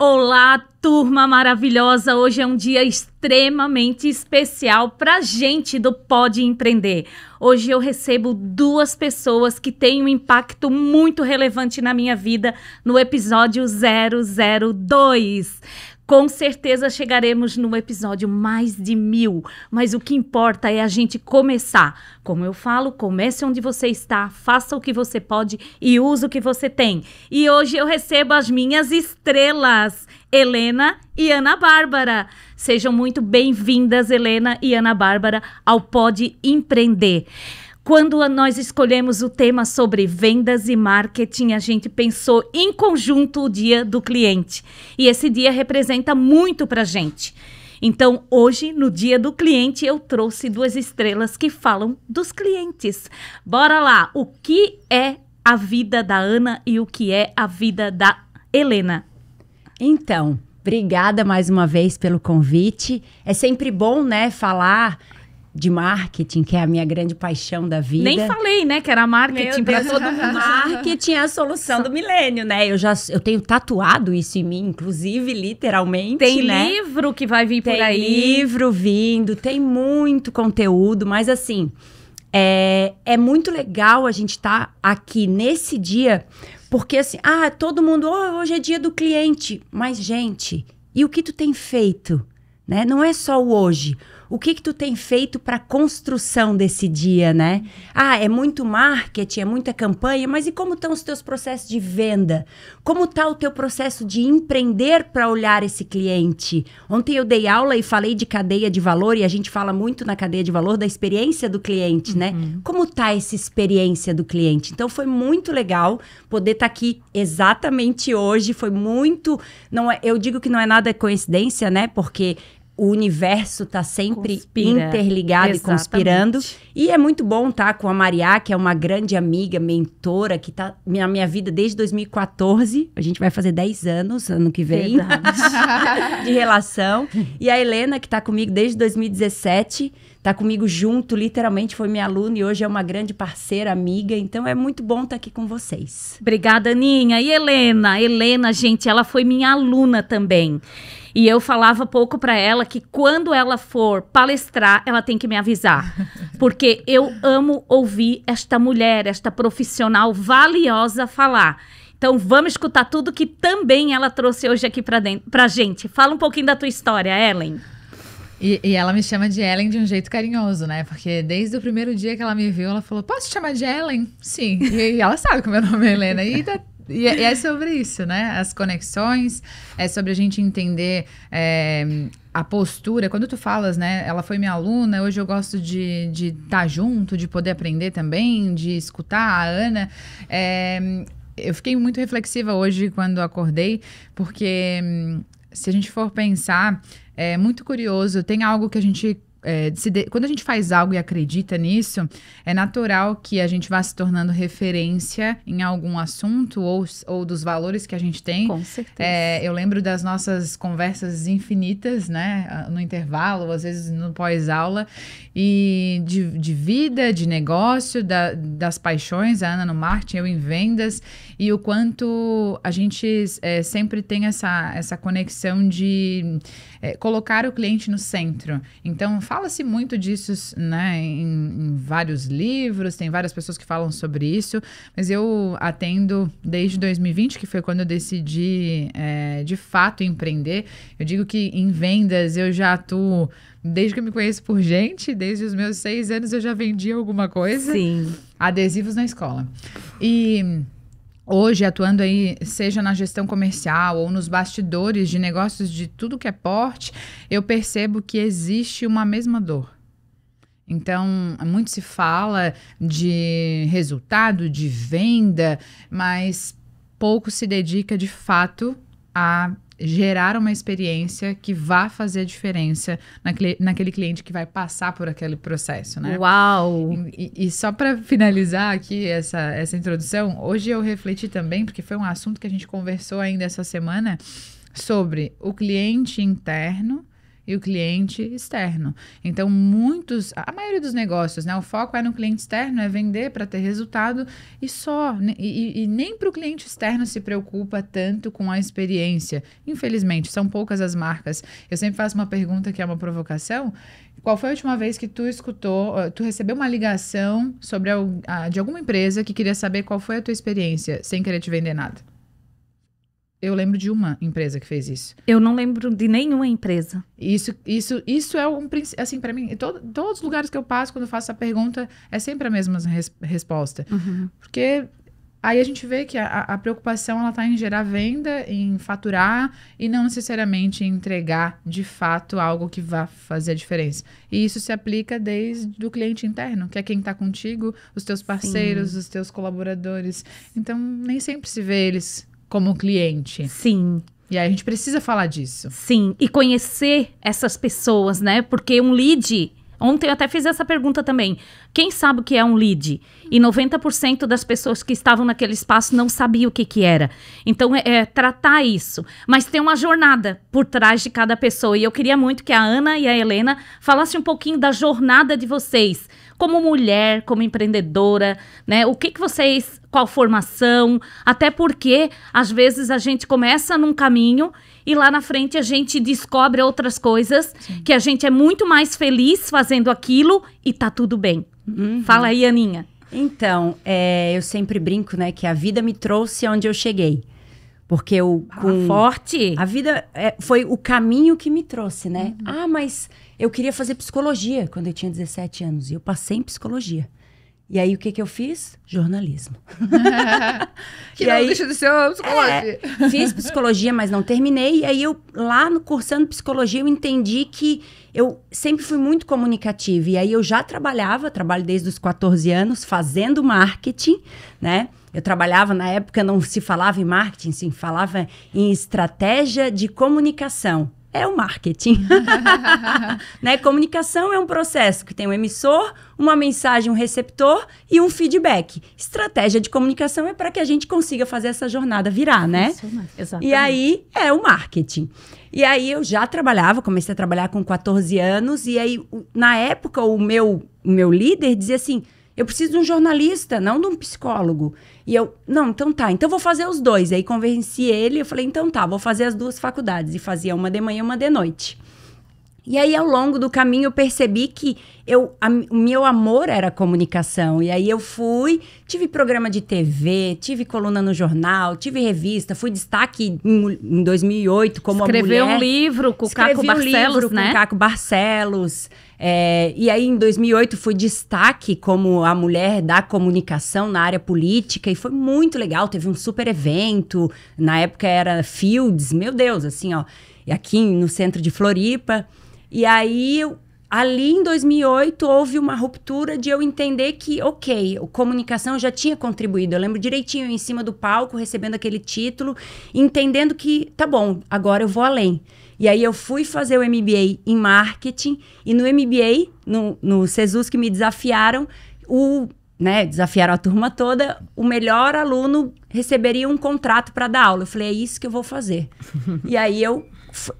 Olá, turma maravilhosa! Hoje é um dia extremamente especial pra gente do Pode Empreender. Hoje eu recebo duas pessoas que têm um impacto muito relevante na minha vida no episódio 002. Com certeza chegaremos no episódio mais de 1000, mas o que importa é a gente começar. Como eu falo, comece onde você está, faça o que você pode e use o que você tem. E hoje eu recebo as minhas estrelas, Helena e Ana Bárbara. Sejam muito bem-vindas, Helena e Ana Bárbara, ao Pode Empreender. Quando nós escolhemos o tema sobre vendas e marketing, a gente pensou em conjunto o Dia do Cliente. E esse dia representa muito para a gente. Então, hoje, no Dia do Cliente, eu trouxe duas estrelas que falam dos clientes. Bora lá! O que é a vida da Ana e o que é a vida da Helena? Então, obrigada mais uma vez pelo convite. É sempre bom, né, falar de marketing, que é a minha grande paixão da vida. Nem falei, né, que era marketing para todo mundo. Marketing é a solução do milênio, né? Eu tenho tatuado isso em mim, inclusive, literalmente, Tem né? livro que vai vir por aí. Tem livro vindo, tem muito conteúdo, mas assim, é muito legal a gente estar aqui nesse dia, porque assim, todo mundo, hoje é dia do cliente, mas gente, e o que tu tem feito, né? Não é só o hoje. O que tu tem feito para a construção desse dia, né? É muito marketing, é muita campanha, mas e como estão os teus processos de venda? Como está o teu processo de empreender para olhar esse cliente? Ontem eu dei aula e falei de cadeia de valor, e a gente fala muito na cadeia de valor da experiência do cliente, né? Como está essa experiência do cliente? Então, foi muito legal poder estar aqui exatamente hoje. Foi muito... eu digo que não é nada coincidência, né? Porque o universo está sempre interligado. Exatamente. E conspirando. E é muito bom estar com a Mariá, que é uma grande amiga, mentora, que está na minha vida desde 2014. A gente vai fazer 10 anos, ano que vem, de relação. E a Helena, que está comigo desde 2017, está comigo junto, literalmente, foi minha aluna e hoje é uma grande parceira, amiga. Então, é muito bom estar aqui com vocês. Obrigada, Aninha. E Helena? Helena, gente, ela foi minha aluna também. E eu falava pouco para ela que quando ela for palestrar, ela tem que me avisar. Porque eu amo ouvir esta mulher, esta profissional valiosa falar. Então, vamos escutar tudo que também ela trouxe hoje aqui pra gente. Fala um pouquinho da tua história, Ellen. E ela me chama de Ellen de um jeito carinhoso, né? Porque desde o primeiro dia que ela me viu, ela falou, posso te chamar de Ellen? Sim. E ela sabe que o meu nome é Helena. E é sobre isso, né? As conexões, é sobre a gente entender a postura. Quando tu falas, né? Ela foi minha aluna, hoje eu gosto de estar junto, de poder aprender também, de escutar a Ana. Eu fiquei muito reflexiva hoje quando acordei, porque se a gente for pensar, é muito curioso, tem algo que a gente... quando a gente faz algo e acredita nisso, é natural que a gente vá se tornando referência em algum assunto ou dos valores que a gente tem. Com certeza. Eu lembro das nossas conversas infinitas, né? No intervalo, às vezes no pós-aula, e de vida, de negócio, das paixões, a Ana no marketing, eu em vendas, e o quanto a gente sempre tem essa conexão de colocar o cliente no centro. Então, fala-se muito disso, né, em vários livros, tem várias pessoas que falam sobre isso, mas eu atendo desde 2020, que foi quando eu decidi, de fato, empreender. Eu digo que em vendas eu já atuo desde que eu me conheço por gente, desde os meus 6 anos eu já vendi alguma coisa. Sim. Adesivos na escola. E hoje, atuando aí, seja na gestão comercial ou nos bastidores de negócios de tudo que é porte, eu percebo que existe uma mesma dor. Então, muito se fala de resultado, de venda, mas pouco se dedica de fato a gerar uma experiência que vá fazer a diferença naquele cliente que vai passar por aquele processo, né? Uau! E só para finalizar aqui essa introdução, hoje eu refleti também, porque foi um assunto que a gente conversou ainda essa semana, sobre o cliente interno e o cliente externo. Então, a maioria dos negócios, né? O foco é no cliente externo, é vender para ter resultado e só. E nem para o cliente externo se preocupa tanto com a experiência. Infelizmente, são poucas as marcas. Eu sempre faço uma pergunta que é uma provocação. Qual foi a última vez que tu recebeu uma ligação de alguma empresa que queria saber qual foi a tua experiência, sem querer te vender nada? Eu lembro de uma empresa que fez isso. Eu não lembro de nenhuma empresa. Isso é assim, para mim, todos os lugares que eu passo, quando eu faço essa pergunta, é sempre a mesma resposta. Uhum. Porque aí a gente vê que a preocupação, ela tá em gerar venda, em faturar, e não necessariamente em entregar, de fato, algo que vá fazer a diferença. E isso se aplica desde o cliente interno, que é quem tá contigo, os teus parceiros, os teus colaboradores. Então, nem sempre se vê eles como cliente. Sim. E aí a gente precisa falar disso. Sim, e conhecer essas pessoas, né? Porque um lead... Ontem eu até fiz essa pergunta também. Quem sabe o que é um lead? E 90% das pessoas que estavam naquele espaço não sabiam o que era. Então, tratar isso. Mas tem uma jornada por trás de cada pessoa. E eu queria muito que a Ana e a Helena falassem um pouquinho da jornada de vocês. Como mulher, como empreendedora, né? O que vocês... Qual formação? Até porque, às vezes, a gente começa num caminho e lá na frente a gente descobre outras coisas. Sim. Que a gente é muito mais feliz fazendo aquilo e tá tudo bem. Uhum. Fala aí, Aninha. Então, eu sempre brinco, né? Que a vida me trouxe onde eu cheguei. Porque forte! A vida foi o caminho que me trouxe, né? Uhum. Mas eu queria fazer psicologia quando eu tinha 17 anos. E eu passei em psicologia. E aí, o que eu fiz? Jornalismo. Que não deixa de ser psicologia. Fiz psicologia, mas não terminei. E aí, lá cursando psicologia, eu entendi que eu sempre fui muito comunicativa. E aí, eu já trabalho desde os 14 anos, fazendo marketing, né? Eu trabalhava, na época, não se falava em marketing, se falava em estratégia de comunicação. É o marketing. Né? Comunicação é um processo que tem um emissor, uma mensagem, um receptor e um feedback. Estratégia de comunicação é para que a gente consiga fazer essa jornada virar, né? Exatamente. E aí é o marketing. E aí eu já comecei a trabalhar com 14 anos e aí na época o meu líder dizia assim: eu preciso de um jornalista, não de um psicólogo. E eu, não, então tá, então vou fazer os dois. Aí convenci ele, eu falei, então tá, vou fazer as duas faculdades. E fazia uma de manhã e uma de noite. E aí, ao longo do caminho, eu percebi que o meu amor era comunicação. E aí eu tive programa de TV, tive coluna no jornal, tive revista, fui destaque em 2008 como mulher. Escreveu um livro com o Caco Barcelos, né? Com o Caco Barcelos. E aí, em 2008, fui destaque como a mulher da comunicação na área política. E foi muito legal, teve um super evento. Na época era Fields, meu Deus, assim, ó. E aqui no centro de Floripa. E aí, ali em 2008, houve uma ruptura de eu entender que, ok, a comunicação já tinha contribuído. Eu lembro direitinho, em cima do palco, recebendo aquele título, entendendo que, tá bom, agora eu vou além. E aí, eu fui fazer o MBA em marketing. E no MBA, no Cesus, que me desafiaram, desafiaram a turma toda, o melhor aluno receberia um contrato para dar aula. Eu falei, é isso que eu vou fazer. E aí, eu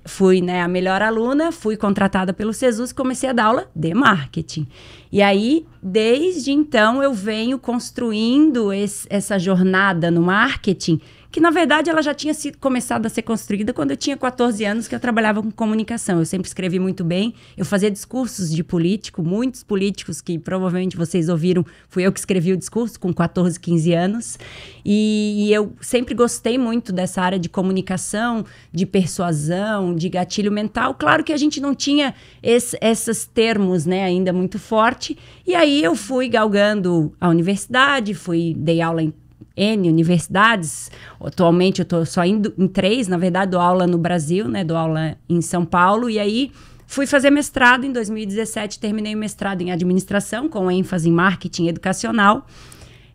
fui, a melhor aluna, fui contratada pelo Cesus e comecei a dar aula de marketing. E aí, desde então, eu venho construindo essa jornada no marketing, que na verdade ela já tinha começado a ser construída quando eu tinha 14 anos, que eu trabalhava com comunicação. Eu sempre escrevi muito bem, eu fazia discursos de político, muitos políticos que provavelmente vocês ouviram, fui eu que escrevi o discurso com 14, 15 anos. E eu sempre gostei muito dessa área de comunicação, de persuasão, de gatilho mental. Claro que a gente não tinha esses termos, ainda muito forte. E aí eu fui galgando a universidade, dei aula em N universidades. Atualmente eu estou só indo em 3, na verdade dou aula no Brasil, dou aula em São Paulo. E aí fui fazer mestrado em 2017, terminei o mestrado em administração, com ênfase em marketing educacional.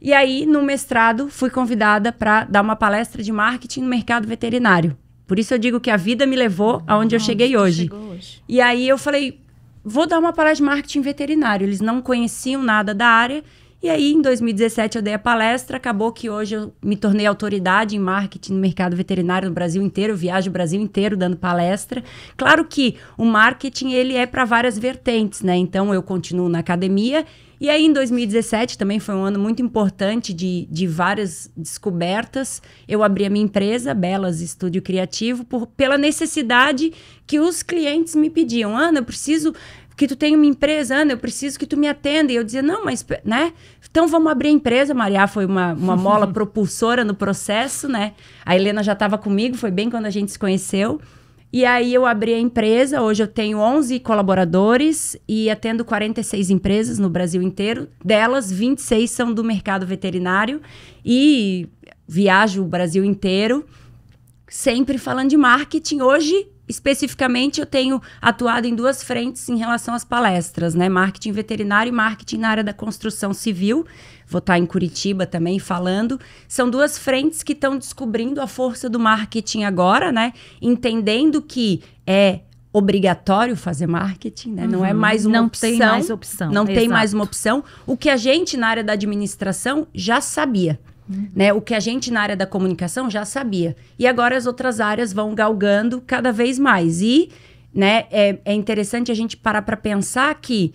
E aí, no mestrado, fui convidada para dar uma palestra de marketing no mercado veterinário. Por isso eu digo que a vida me levou aonde eu cheguei hoje. E aí eu falei, vou dar uma palestra de marketing veterinário. Eles não conheciam nada da área. E aí, em 2017, eu dei a palestra, acabou que hoje eu me tornei autoridade em marketing no mercado veterinário no Brasil inteiro, eu viajo o Brasil inteiro dando palestra. Claro que o marketing, ele é para várias vertentes, né? Então, eu continuo na academia. E aí, em 2017, também foi um ano muito importante de várias descobertas. Eu abri a minha empresa, Belas Estúdio Criativo, pela necessidade que os clientes me pediam. Ana, eu preciso que tu tenha uma empresa, Ana, eu preciso que tu me atenda. E eu dizia, não, mas, né? Então, vamos abrir a empresa. A Maria foi uma mola propulsora no processo, né? A Helena já estava comigo, foi bem quando a gente se conheceu. E aí, eu abri a empresa. Hoje, eu tenho 11 colaboradores e atendo 46 empresas no Brasil inteiro. Delas, 26 são do mercado veterinário e viajo o Brasil inteiro, sempre falando de marketing. Hoje, especificamente, eu tenho atuado em 2 frentes em relação às palestras, né? Marketing veterinário e marketing na área da construção civil. Vou estar em Curitiba também falando. São 2 frentes que estão descobrindo a força do marketing agora, né? Entendendo que é obrigatório fazer marketing, né? Não é mais uma opção. Não tem mais opção. Não tem mais uma opção. O que a gente na área da administração já sabia. Né? O que a gente na área da comunicação já sabia. E agora as outras áreas vão galgando cada vez mais. E, né, é interessante a gente parar para pensar que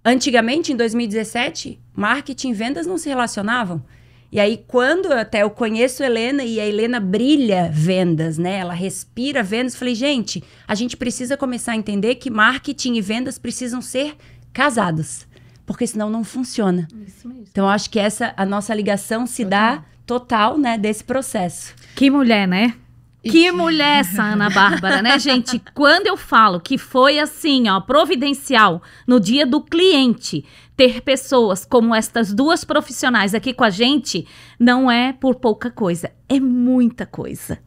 antigamente, em 2017, marketing e vendas não se relacionavam. E aí, quando eu conheço a Helena e a Helena brilha vendas, né? Ela respira vendas. Falei, gente, a gente precisa começar a entender que marketing e vendas precisam ser casados. Porque senão não funciona. Isso mesmo. Então, eu acho que a nossa ligação se dá total, né, desse processo. Que mulher, né? Que mulher essa Ana Bárbara, né, gente? Quando eu falo que foi assim, ó, providencial no dia do cliente ter pessoas como estas 2 profissionais aqui com a gente, não é por pouca coisa, é muita coisa.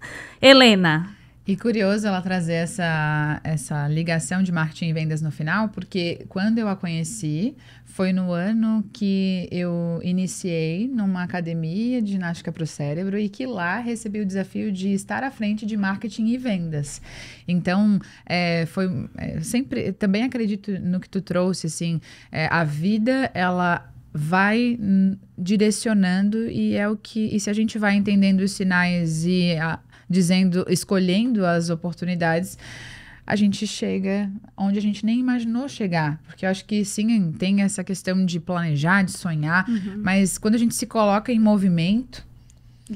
Helena. E curioso ela trazer essa ligação de marketing e vendas no final, porque quando eu a conheci, foi no ano que eu iniciei numa academia de ginástica para o cérebro e que lá recebi o desafio de estar à frente de marketing e vendas. Então, sempre, também acredito no que tu trouxe, assim, a vida, ela vai direcionando e e se a gente vai entendendo os sinais e escolhendo as oportunidades, a gente chega onde a gente nem imaginou chegar. Porque eu acho que sim, tem essa questão de planejar, de sonhar, mas quando a gente se coloca em movimento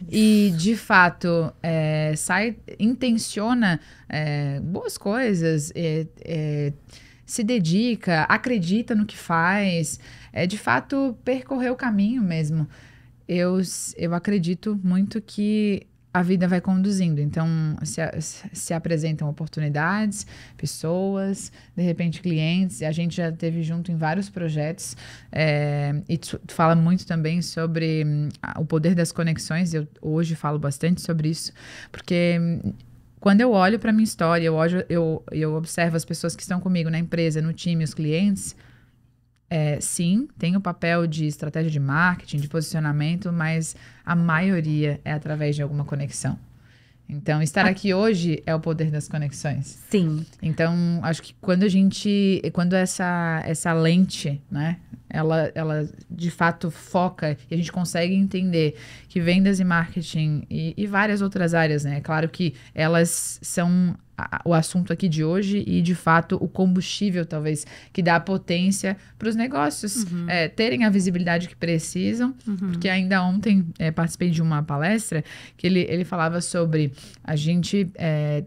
e, de fato, intenciona boas coisas, se dedica, acredita no que faz, de fato, percorrer o caminho mesmo. Eu acredito muito que a vida vai conduzindo. Então, se apresentam oportunidades, pessoas, de repente clientes. A gente já esteve junto em vários projetos. E tu fala muito também sobre o poder das conexões. Eu hoje falo bastante sobre isso, porque quando eu olho para a minha história, eu observo as pessoas que estão comigo na empresa, no time, os clientes. Sim, tem o papel de estratégia de marketing, de posicionamento, mas a maioria é através de alguma conexão. Então, estar aqui hoje é o poder das conexões. Sim. Então, acho que quando essa lente, né, ela de fato foca e a gente consegue entender que vendas e marketing e várias outras áreas, né, é claro que elas são o assunto aqui de hoje e, de fato, o combustível, talvez, que dá a potência para os negócios terem a visibilidade que precisam. Porque ainda ontem participei de uma palestra que ele falava sobre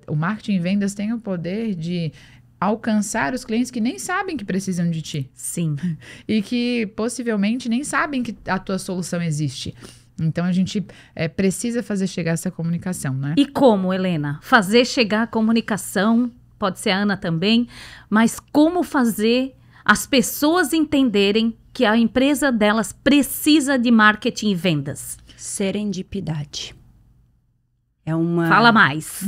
o marketing e vendas tem o poder de alcançar os clientes que nem sabem que precisam de ti. Sim. E que, possivelmente, nem sabem que a tua solução existe. Então, a gente precisa fazer chegar essa comunicação, né? E como, Helena? Fazer chegar a comunicação, pode ser a Ana também, mas como fazer as pessoas entenderem que a empresa delas precisa de marketing e vendas? Serendipidade. Fala mais.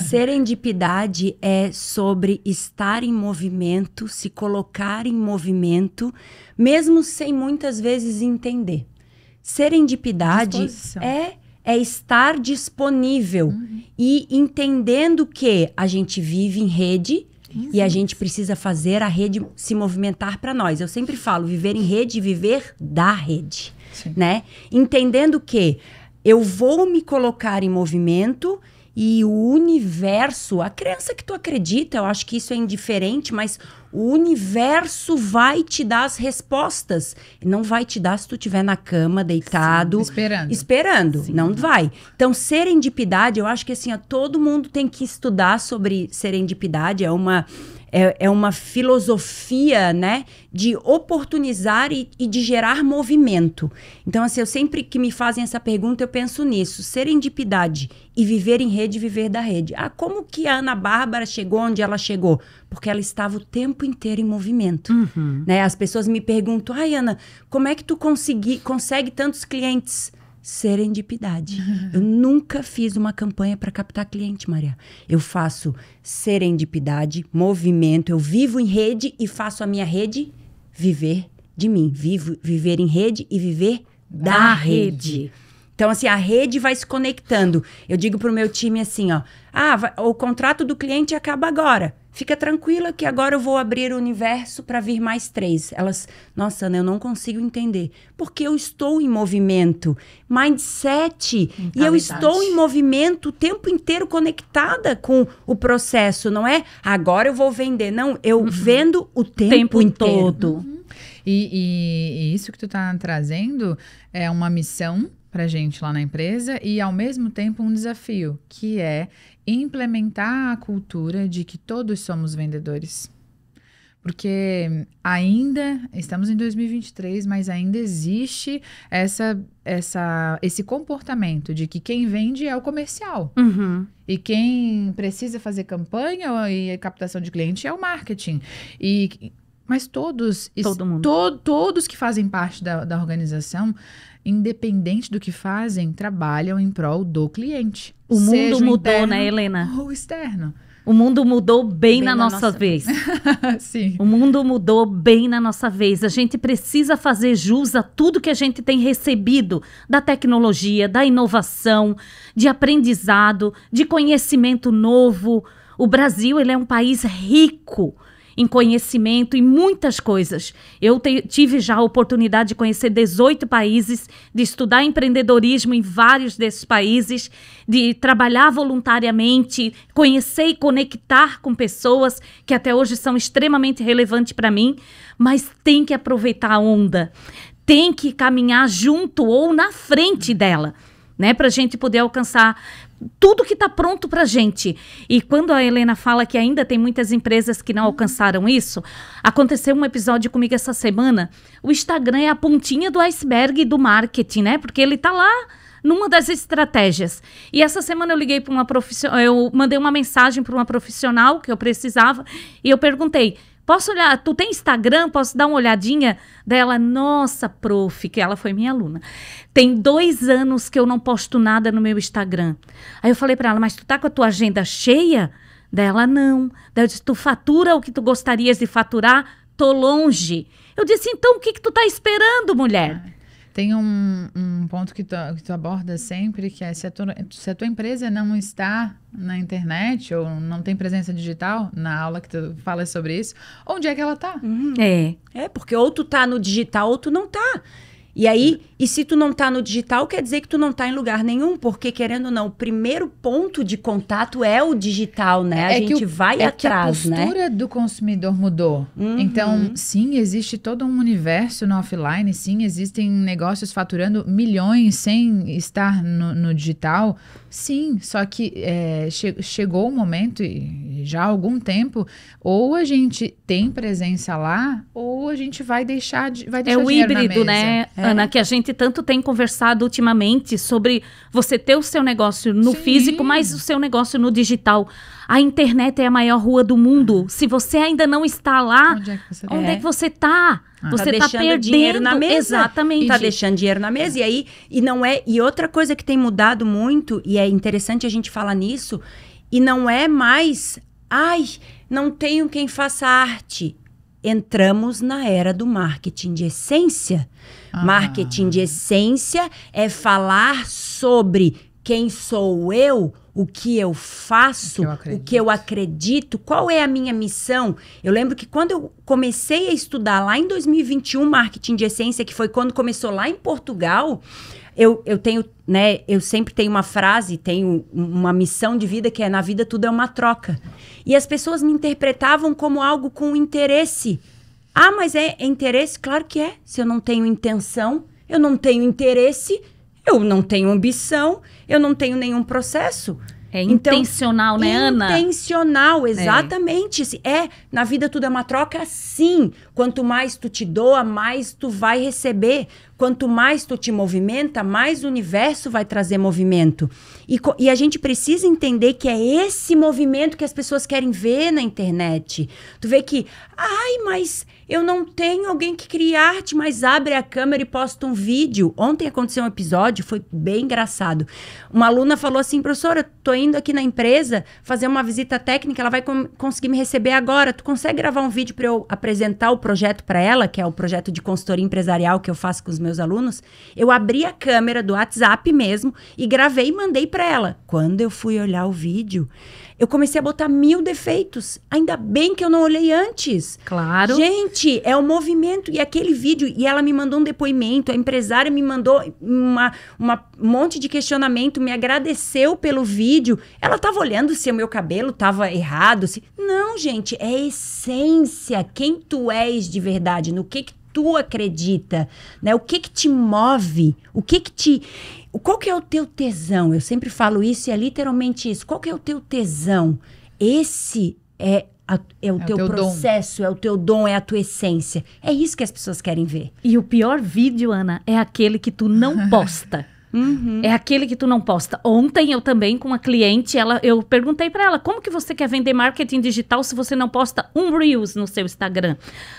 Serendipidade é sobre estar em movimento, se colocar em movimento, mesmo sem muitas vezes entender. Serendipidade é estar disponível e entendendo que a gente vive em rede E a gente precisa fazer a rede se movimentar para nós. Eu sempre falo, viver em rede e viver da rede, né? Entendendo que eu vou me colocar em movimento e o universo, a crença que tu acredita, eu acho que isso é indiferente, mas o universo vai te dar as respostas. Não vai te dar se tu estiver na cama, deitado. Esperando. Sim. Não vai. Então, serendipidade, eu acho que assim, todo mundo tem que estudar sobre serendipidade. É uma filosofia, né, de oportunizar e de gerar movimento. Então, assim, eu sempre que me fazem essa pergunta, eu penso nisso. Serendipidade e viver em rede, viver da rede. Como que a Ana Bárbara chegou onde ela chegou? Porque ela estava o tempo inteiro em movimento. Né? As pessoas me perguntam, ai, Ana, como é que tu consegue tantos clientes? Serendipidade. Eu nunca fiz uma campanha para captar cliente, Maria. Eu faço serendipidade, movimento. Eu vivo em rede e faço a minha rede viver de mim. Viver em rede e viver da rede. Então, assim, a rede vai se conectando. Eu digo pro meu time assim, ó. O contrato do cliente acaba agora. Fica tranquila que agora eu vou abrir o universo para vir mais 3. Elas, nossa, Ana, eu não consigo entender. Porque eu estou em movimento. Mindset. E eu estou em movimento o tempo inteiro conectada com o processo. Não é agora eu vou vender. Não, eu vendo o tempo inteiro. Todo. E isso que tu tá trazendo é uma missão pra gente lá na empresa e, ao mesmo tempo, um desafio, que é implementar a cultura de que todos somos vendedores. Porque ainda, estamos em 2023, mas ainda existe esse comportamento de que quem vende é o comercial. E quem precisa fazer campanha e captação de cliente é o marketing. Mas todos que fazem parte da organização, independente do que fazem, trabalham em prol do cliente. O mundo mudou, né, Helena? Ou externo. O mundo mudou bem na nossa vez. Sim. O mundo mudou bem na nossa vez. A gente precisa fazer jus a tudo que a gente tem recebido da tecnologia, da inovação, de aprendizado, de conhecimento novo. O Brasil, ele é um país rico em conhecimento, em muitas coisas. Eu tive já a oportunidade de conhecer 18 países, de estudar empreendedorismo em vários desses países, de trabalhar voluntariamente, conhecer e conectar com pessoas que até hoje são extremamente relevantes para mim, mas tem que aproveitar a onda, tem que caminhar junto ou na frente dela, né, para a gente poder alcançar tudo que está pronto para a gente. E quando a Helena fala que ainda tem muitas empresas que não alcançaram isso, aconteceu um episódio comigo essa semana. O Instagram é a pontinha do iceberg do marketing, né? Porque ele está lá numa das estratégias. E essa semana eu liguei para uma profissional, eu mandei uma mensagem para uma profissional que eu precisava e eu perguntei: posso olhar, tu tem Instagram? Posso dar uma olhadinha? Dela, nossa, prof, que ela foi minha aluna. Tem 2 anos que eu não posto nada no meu Instagram. Aí eu falei para ela, mas tu tá com a tua agenda cheia? Dela, não. Daí eu disse, tu fatura o que tu gostarias de faturar? Tô longe. Eu disse, então o que tu tá esperando, mulher? Tem um ponto que tu aborda sempre, que é se a tua empresa não está na internet ou não tem presença digital, na aula que tu fala sobre isso, onde é que ela tá? Porque ou tu tá no digital ou tu não tá. E aí, e se tu não tá no digital, quer dizer que tu não tá em lugar nenhum, porque querendo ou não, o primeiro ponto de contato é o digital, né? A gente vai atrás, né? A postura do consumidor mudou. Então, sim, existe todo um universo no offline, sim, existem negócios faturando milhões sem estar no digital, sim, só que chegou o momento, e já há algum tempo, ou a gente tem presença lá, ou a gente vai deixar o híbrido, né, Ana, que a gente tanto tem conversado ultimamente sobre você ter o seu negócio no físico, mas o seu negócio no digital. A internet é a maior rua do mundo. Se você ainda não está lá, onde é que você está? Você está perdendo dinheiro na mesa. Exatamente. Está deixando dinheiro na mesa. E outra coisa que tem mudado muito, e é interessante a gente falar nisso, e não é mais, não tenho quem faça arte. Entramos na era do marketing de essência. Marketing de essência é falar sobre quem sou eu, o que eu faço, o que eu acredito, qual é a minha missão. Eu lembro que quando eu comecei a estudar lá em 2021, marketing de essência, que foi quando começou lá em Portugal, eu tenho, né, eu sempre tenho uma frase, tenho uma missão de vida que é: na vida tudo é uma troca. E as pessoas me interpretavam como algo com interesse. Ah, mas é interesse? Claro que é. Se eu não tenho intenção, eu não tenho interesse, eu não tenho ambição, eu não tenho nenhum processo. É intencional, né, Ana? Intencional, exatamente. Na vida tudo é uma troca, sim. Quanto mais tu te doa, mais tu vai receber. Quanto mais tu te movimenta, mais o universo vai trazer movimento. E a gente precisa entender que é esse movimento que as pessoas querem ver na internet. Tu vê que, mas eu não tenho alguém que crie arte, mas abre a câmera e posta um vídeo. Ontem aconteceu um episódio, foi bem engraçado. Uma aluna falou assim: professora, eu tô indo aqui na empresa fazer uma visita técnica, ela vai conseguir me receber agora. Tu consegue gravar um vídeo para eu apresentar o projeto para ela, que é o projeto de consultoria empresarial que eu faço com os meus alunos? Eu abri a câmera do WhatsApp mesmo e gravei e mandei para ela. Quando eu fui olhar o vídeo, eu comecei a botar 1000 defeitos. Ainda bem que eu não olhei antes. Claro. Gente, é o movimento. E aquele vídeo, e ela me mandou um depoimento, a empresária me mandou um monte de questionamento, me agradeceu pelo vídeo. Ela estava olhando se o meu cabelo estava errado. Não, gente, é essência. Quem tu és de verdade, no que tu acredita, né? O que te move, qual que é o teu tesão? Eu sempre falo isso e é literalmente isso. Qual que é o teu tesão? Esse é o teu processo, é o teu dom, é a tua essência. É isso que as pessoas querem ver. E o pior vídeo, Ana, é aquele que tu não posta. É aquele que tu não posta. Ontem eu também, com uma cliente, eu perguntei pra ela: como que você quer vender marketing digital se você não posta um Reels no seu Instagram?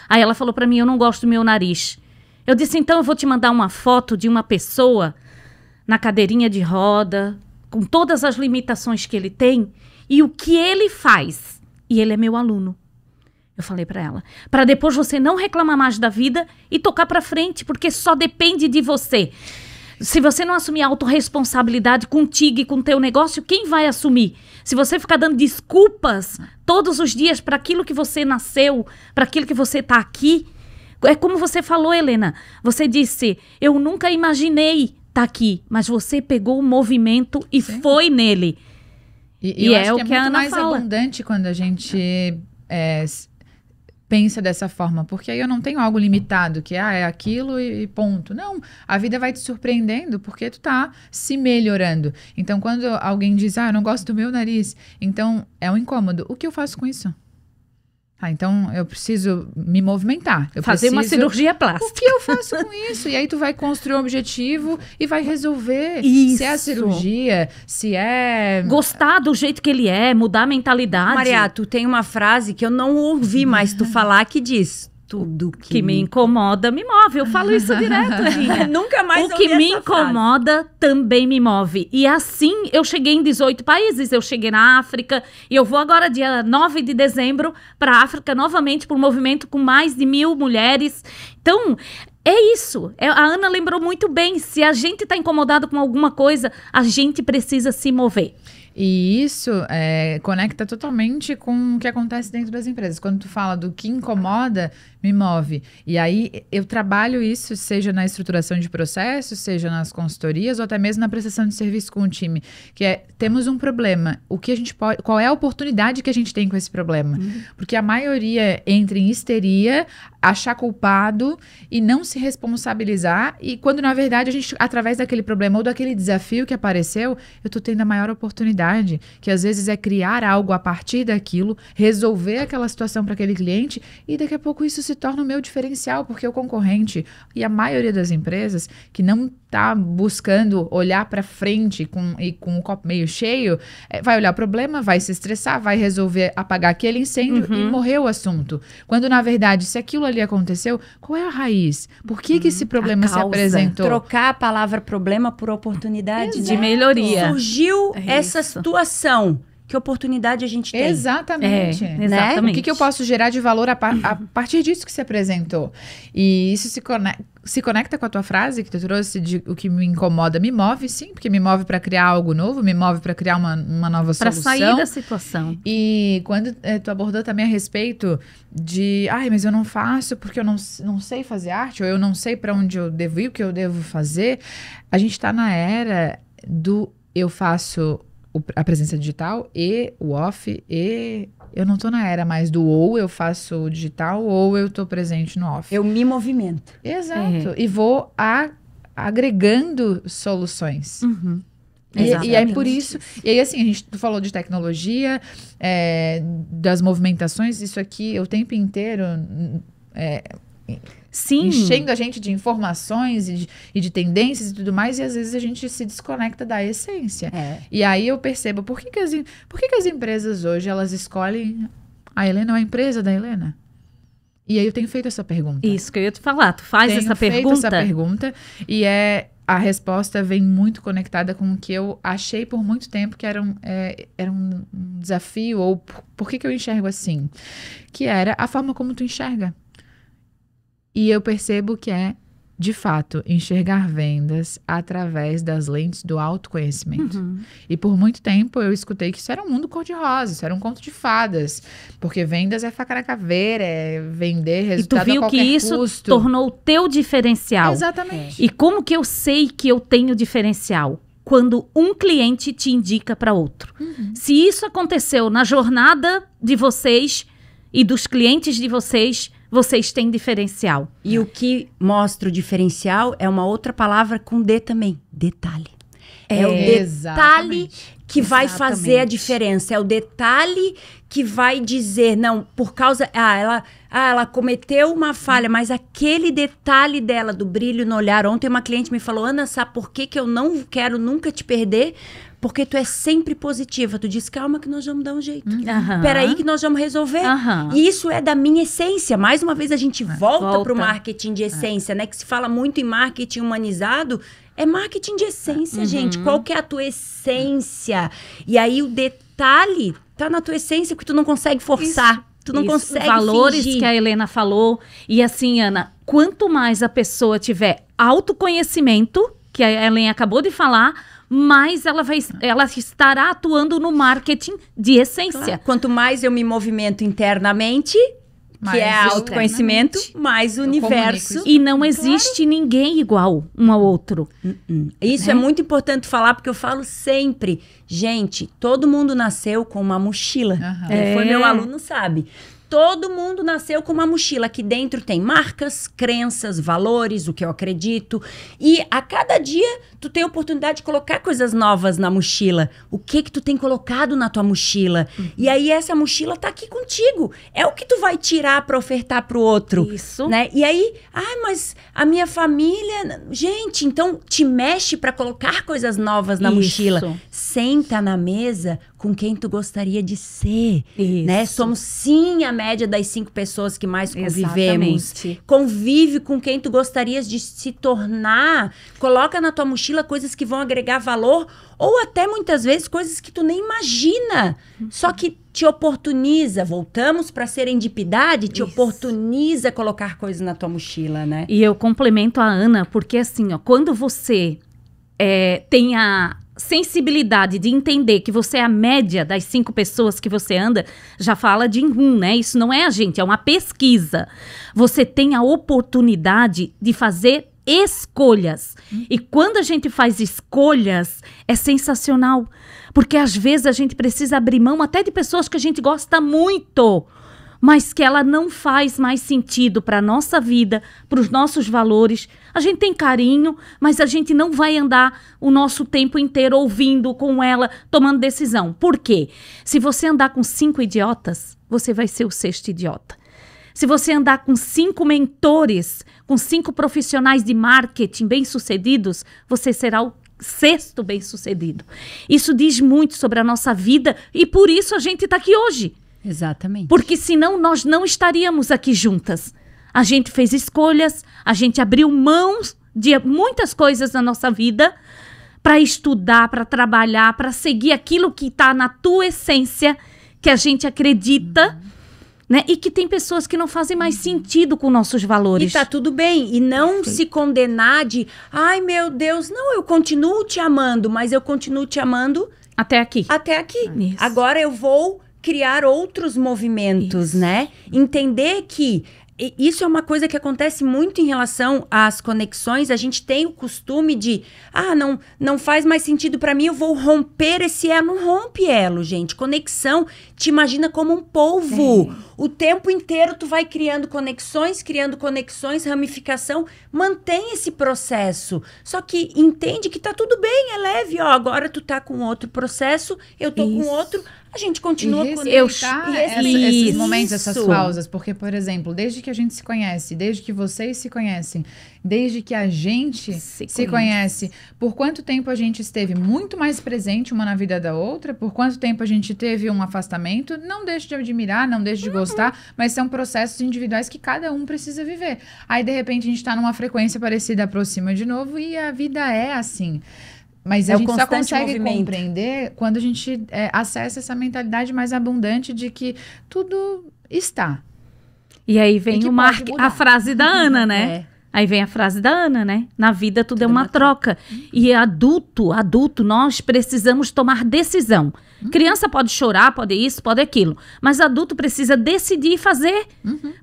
Aí ela falou pra mim: eu não gosto do meu nariz. Eu disse: então eu vou te mandar uma foto de uma pessoa na cadeirinha de roda, com todas as limitações que ele tem e o que ele faz. E ele é meu aluno. Eu falei pra ela: para depois você não reclamar mais da vida e tocar pra frente, porque só depende de você. Se você não assumir a autorresponsabilidade contigo e com o teu negócio, quem vai assumir? Se você ficar dando desculpas todos os dias para aquilo que você nasceu, para aquilo que você está aqui, é como você falou, Helena. Você disse: eu nunca imaginei estar aqui, mas você pegou o movimento e foi nele. E eu acho que é muito mais abundante quando a gente pensa dessa forma, porque aí eu não tenho algo limitado, que é aquilo e ponto. Não, a vida vai te surpreendendo porque tu tá se melhorando. Então, quando alguém diz: eu não gosto do meu nariz, então é um incômodo. O que eu faço com isso? Então eu preciso me movimentar. Fazer uma cirurgia plástica. O que eu faço com isso? E aí tu vai construir um objetivo e vai resolver. Isso. Se é a cirurgia, se é... gostar do jeito que ele é, mudar a mentalidade. Maria, tu tem uma frase que eu não ouvi mais tu falar que diz: tudo que me incomoda me move. Eu falo isso direto, Aninha. Nunca mais ouvi essa frase. O que me incomoda também me move. E assim, eu cheguei em 18 países. Eu cheguei na África e eu vou agora, dia 9 de dezembro, para a África novamente, por um movimento com mais de 1000 mulheres. Então, é isso. A Ana lembrou muito bem. Se a gente está incomodado com alguma coisa, a gente precisa se mover. E isso conecta totalmente com o que acontece dentro das empresas. Quando tu fala do que incomoda, me move. E aí eu trabalho isso, seja na estruturação de processos, seja nas consultorias, ou até mesmo na prestação de serviço com o time. Que temos um problema. O que a gente pode, qual é a oportunidade que a gente tem com esse problema? Porque a maioria entra em histeria, achar culpado e não se responsabilizar. E quando, na verdade, a gente, através daquele problema ou daquele desafio que apareceu, eu tô tendo a maior oportunidade, que às vezes é criar algo a partir daquilo, resolver aquela situação para aquele cliente, e daqui a pouco isso se torna o meu diferencial, porque o concorrente e a maioria das empresas que não está buscando olhar para frente com o copo meio cheio, vai olhar o problema, vai se estressar, vai resolver apagar aquele incêndio e morreu o assunto. Quando, na verdade, se aquilo ali aconteceu, qual é a raiz? Por que esse problema se apresentou? Trocar a palavra problema por oportunidade de melhoria. Surgiu essa situação. que oportunidade a gente tem. Exatamente. Exatamente. O que eu posso gerar de valor a partir disso que você apresentou? E isso se conecta com a tua frase que tu trouxe de o que me incomoda me move, sim, porque me move para criar algo novo, me move para criar uma nova solução. Para sair da situação. E quando tu abordou também a respeito de, mas eu não faço porque eu não sei fazer arte, ou eu não sei para onde eu devo ir, o que eu devo fazer, a gente está na era do eu faço a presença digital e o off, e eu não tô na era mais do ou eu faço o digital ou eu tô presente no off. Eu me movimento. Exato. E vou agregando soluções. Uhum. E aí por isso, e aí assim, tu falou de tecnologia, das movimentações, isso aqui o tempo inteiro Sim. enchendo a gente de informações e de tendências e tudo mais, e às vezes a gente se desconecta da essência. E aí eu percebo, por que as empresas hoje, elas escolhem a Helena ou a empresa da Helena? E aí eu tenho feito essa pergunta. Isso que eu ia te falar, tu faz essa pergunta? Essa pergunta, e a resposta vem muito conectada com o que eu achei por muito tempo que era um desafio, ou por que eu enxergo assim? Que era a forma como tu enxerga. E eu percebo que de fato, enxergar vendas através das lentes do autoconhecimento. Uhum. E por muito tempo eu escutei que isso era um mundo cor-de-rosa, isso era um conto de fadas. Porque vendas é faca na caveira, é vender resultado a qualquer custo. E tu viu que isso tornou o teu diferencial. Exatamente. E como que eu sei que eu tenho diferencial? Quando um cliente te indica para outro. Uhum. Se isso aconteceu na jornada de vocês e dos clientes de vocês têm diferencial. E o que mostra o diferencial é uma outra palavra com D também. Detalhe. É o detalhe que vai fazer a diferença. É o detalhe que vai dizer, não, por causa... ela cometeu uma falha, mas aquele detalhe dela, do brilho no olhar. Ontem uma cliente me falou, Ana, sabe por que eu não quero nunca te perder? Porque tu é sempre positiva. Tu diz, calma que nós vamos dar um jeito. Peraí que nós vamos resolver. E isso é da minha essência. Mais uma vez a gente volta para o marketing de essência, né? Que se fala muito em marketing humanizado. É marketing de essência, gente. Qual que é a tua essência? E aí o detalhe tá na tua essência que tu não consegue forçar. Tu não consegue valores fingir. Que a Helena falou. E assim, Ana, quanto mais a pessoa tiver autoconhecimento, que a Helena acabou de falar, mais ela estará atuando no marketing de essência. Claro. Quanto mais eu me movimento internamente, que é autoconhecimento, mais o universo. E não existe ninguém igual um ao outro. Isso é muito importante falar, porque eu falo sempre, gente, todo mundo nasceu com uma mochila. Quem foi meu aluno sabe. Todo mundo nasceu com uma mochila. Aqui dentro tem marcas, crenças, valores, o que eu acredito. E a cada dia tu tem a oportunidade de colocar coisas novas na mochila. O que tu tem colocado na tua mochila? E aí essa mochila tá aqui contigo. É o que tu vai tirar para ofertar pro outro. Isso. Né? E aí, mas a minha família... Gente, então te mexe para colocar coisas novas na mochila. Senta na mesa com quem tu gostaria de ser. Né? Somos sim a média das 5 pessoas que mais convivemos. Exatamente. Convive com quem tu gostarias de se tornar. Coloca na tua mochila coisas que vão agregar valor, ou até muitas vezes coisas que tu nem imagina. Só que te oportuniza. Voltamos para serendipidade, te oportuniza colocar coisas na tua mochila, né? E eu complemento a Ana, porque assim, quando você tem a sensibilidade de entender que você é a média das 5 pessoas que você anda, já fala de né? Isso não é a gente, é uma pesquisa. Você tem a oportunidade de fazer escolhas. E quando a gente faz escolhas, é sensacional. Porque às vezes a gente precisa abrir mão até de pessoas que a gente gosta muito, mas que ela não faz mais sentido para a nossa vida, para os nossos valores. A gente tem carinho, mas a gente não vai andar o nosso tempo inteiro ouvindo com ela, tomando decisão. Por quê? Se você andar com 5 idiotas, você vai ser o 6º idiota. Se você andar com 5 mentores, com 5 profissionais de marketing bem-sucedidos, você será o 6º bem-sucedido. Isso diz muito sobre a nossa vida e por isso a gente está aqui hoje. Exatamente. Porque senão nós não estaríamos aqui juntas. A gente fez escolhas, a gente abriu mão de muitas coisas na nossa vida para estudar, para trabalhar, para seguir aquilo que está na tua essência, que a gente acredita, né? E que tem pessoas que não fazem mais sentido com nossos valores. E tá tudo bem. E não se condenar de, ai meu Deus, não, eu continuo te amando, mas eu continuo te amando até aqui. Até aqui. Isso. Agora eu vou criar outros movimentos, né? Entender que isso é uma coisa que acontece muito em relação às conexões. A gente tem o costume de, não faz mais sentido pra mim, eu vou romper esse elo. Não rompe elo, gente. Conexão, te imagina como um polvo. O tempo inteiro tu vai criando conexões, ramificação. Mantém esse processo. Só que entende que tá tudo bem, é leve. Ó, agora tu tá com outro processo, eu tô com outro. A gente continua com esses momentos, essas pausas. Porque, por exemplo, desde que a gente se conhece, desde que vocês se conhecem, desde que a gente se conhece, por quanto tempo a gente esteve muito mais presente uma na vida da outra, por quanto tempo a gente teve um afastamento, não deixe de admirar, não deixe de gostar, mas são processos individuais que cada um precisa viver. Aí, de repente, a gente tá numa frequência parecida, aproxima de novo e a vida é assim. Mas a gente só consegue compreender quando a gente acessa essa mentalidade mais abundante de que tudo está. E aí vem a frase da Ana, né? Aí vem a frase da Ana, né? Na vida tudo é uma troca. E adulto, nós precisamos tomar decisão. Criança pode chorar, pode isso, pode aquilo. Mas adulto precisa decidir fazer.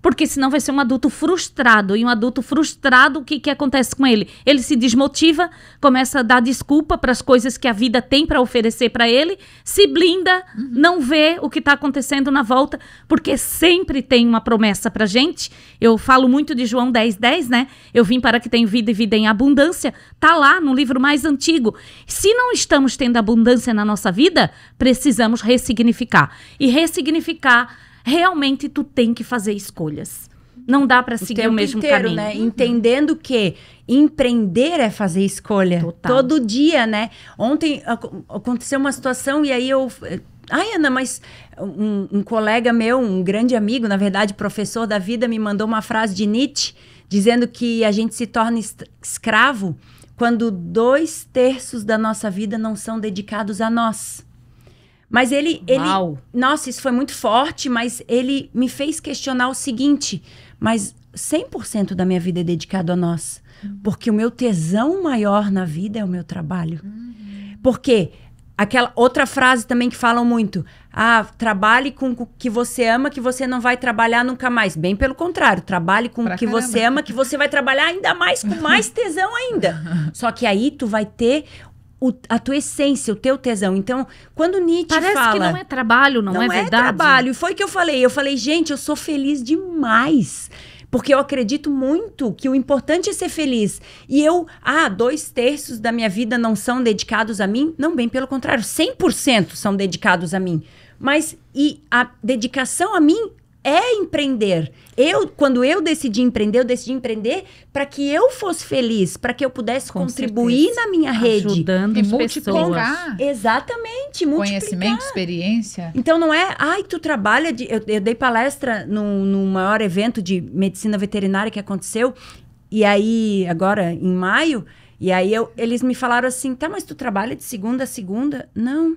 Porque senão vai ser um adulto frustrado. E um adulto frustrado, o que acontece com ele? Ele se desmotiva, começa a dar desculpa para as coisas que a vida tem para oferecer para ele, se blinda, não vê o que está acontecendo na volta, porque sempre tem uma promessa pra gente. Eu falo muito de João 10:10, né? Eu vim para que tenha vida e vida em abundância. Tá lá no livro mais antigo. Se não estamos tendo abundância na nossa vida, precisamos ressignificar. E ressignificar, realmente tu tem que fazer escolhas. Não dá para seguir o mesmo caminho. Né? Entendendo que empreender é fazer escolha. Total. Todo dia, né? Ontem aconteceu uma situação e aí eu... Ai, Ana, mas um colega meu, um grande amigo, na verdade, professor da vida, me mandou uma frase de Nietzsche, dizendo que a gente se torna escravo quando 2/3 da nossa vida não são dedicados a nós. Mas ele... Nossa, isso foi muito forte, mas ele me fez questionar o seguinte, mas 100% da minha vida é dedicado a nós. Porque o meu tesão maior na vida é o meu trabalho. Porque... Aquela outra frase também que falam muito. Trabalhe com o que você ama, que você não vai trabalhar nunca mais. Bem pelo contrário, trabalhe com o que você ama, que você vai trabalhar ainda mais, com mais tesão ainda. Só que aí tu vai ter a tua essência, o teu tesão. Então, quando Nietzsche fala... Parece que não é trabalho, não é verdade? Não é trabalho. E foi o que eu falei. Eu falei, gente, eu sou feliz demais. Porque eu acredito muito que o importante é ser feliz. E 2/3 da minha vida não são dedicados a mim? Não, bem pelo contrário, 100% são dedicados a mim. Mas a dedicação a mim é empreender. Quando eu decidi empreender para que eu fosse feliz, para que eu pudesse contribuir na minha rede. Ajudando as multiplicar. Exatamente, multiplicar. Conhecimento, experiência. Então não é, tu trabalha... Eu dei palestra num maior evento de medicina veterinária que aconteceu, e aí, agora, em maio, e aí eles me falaram assim, mas tu trabalha de segunda a segunda? Não,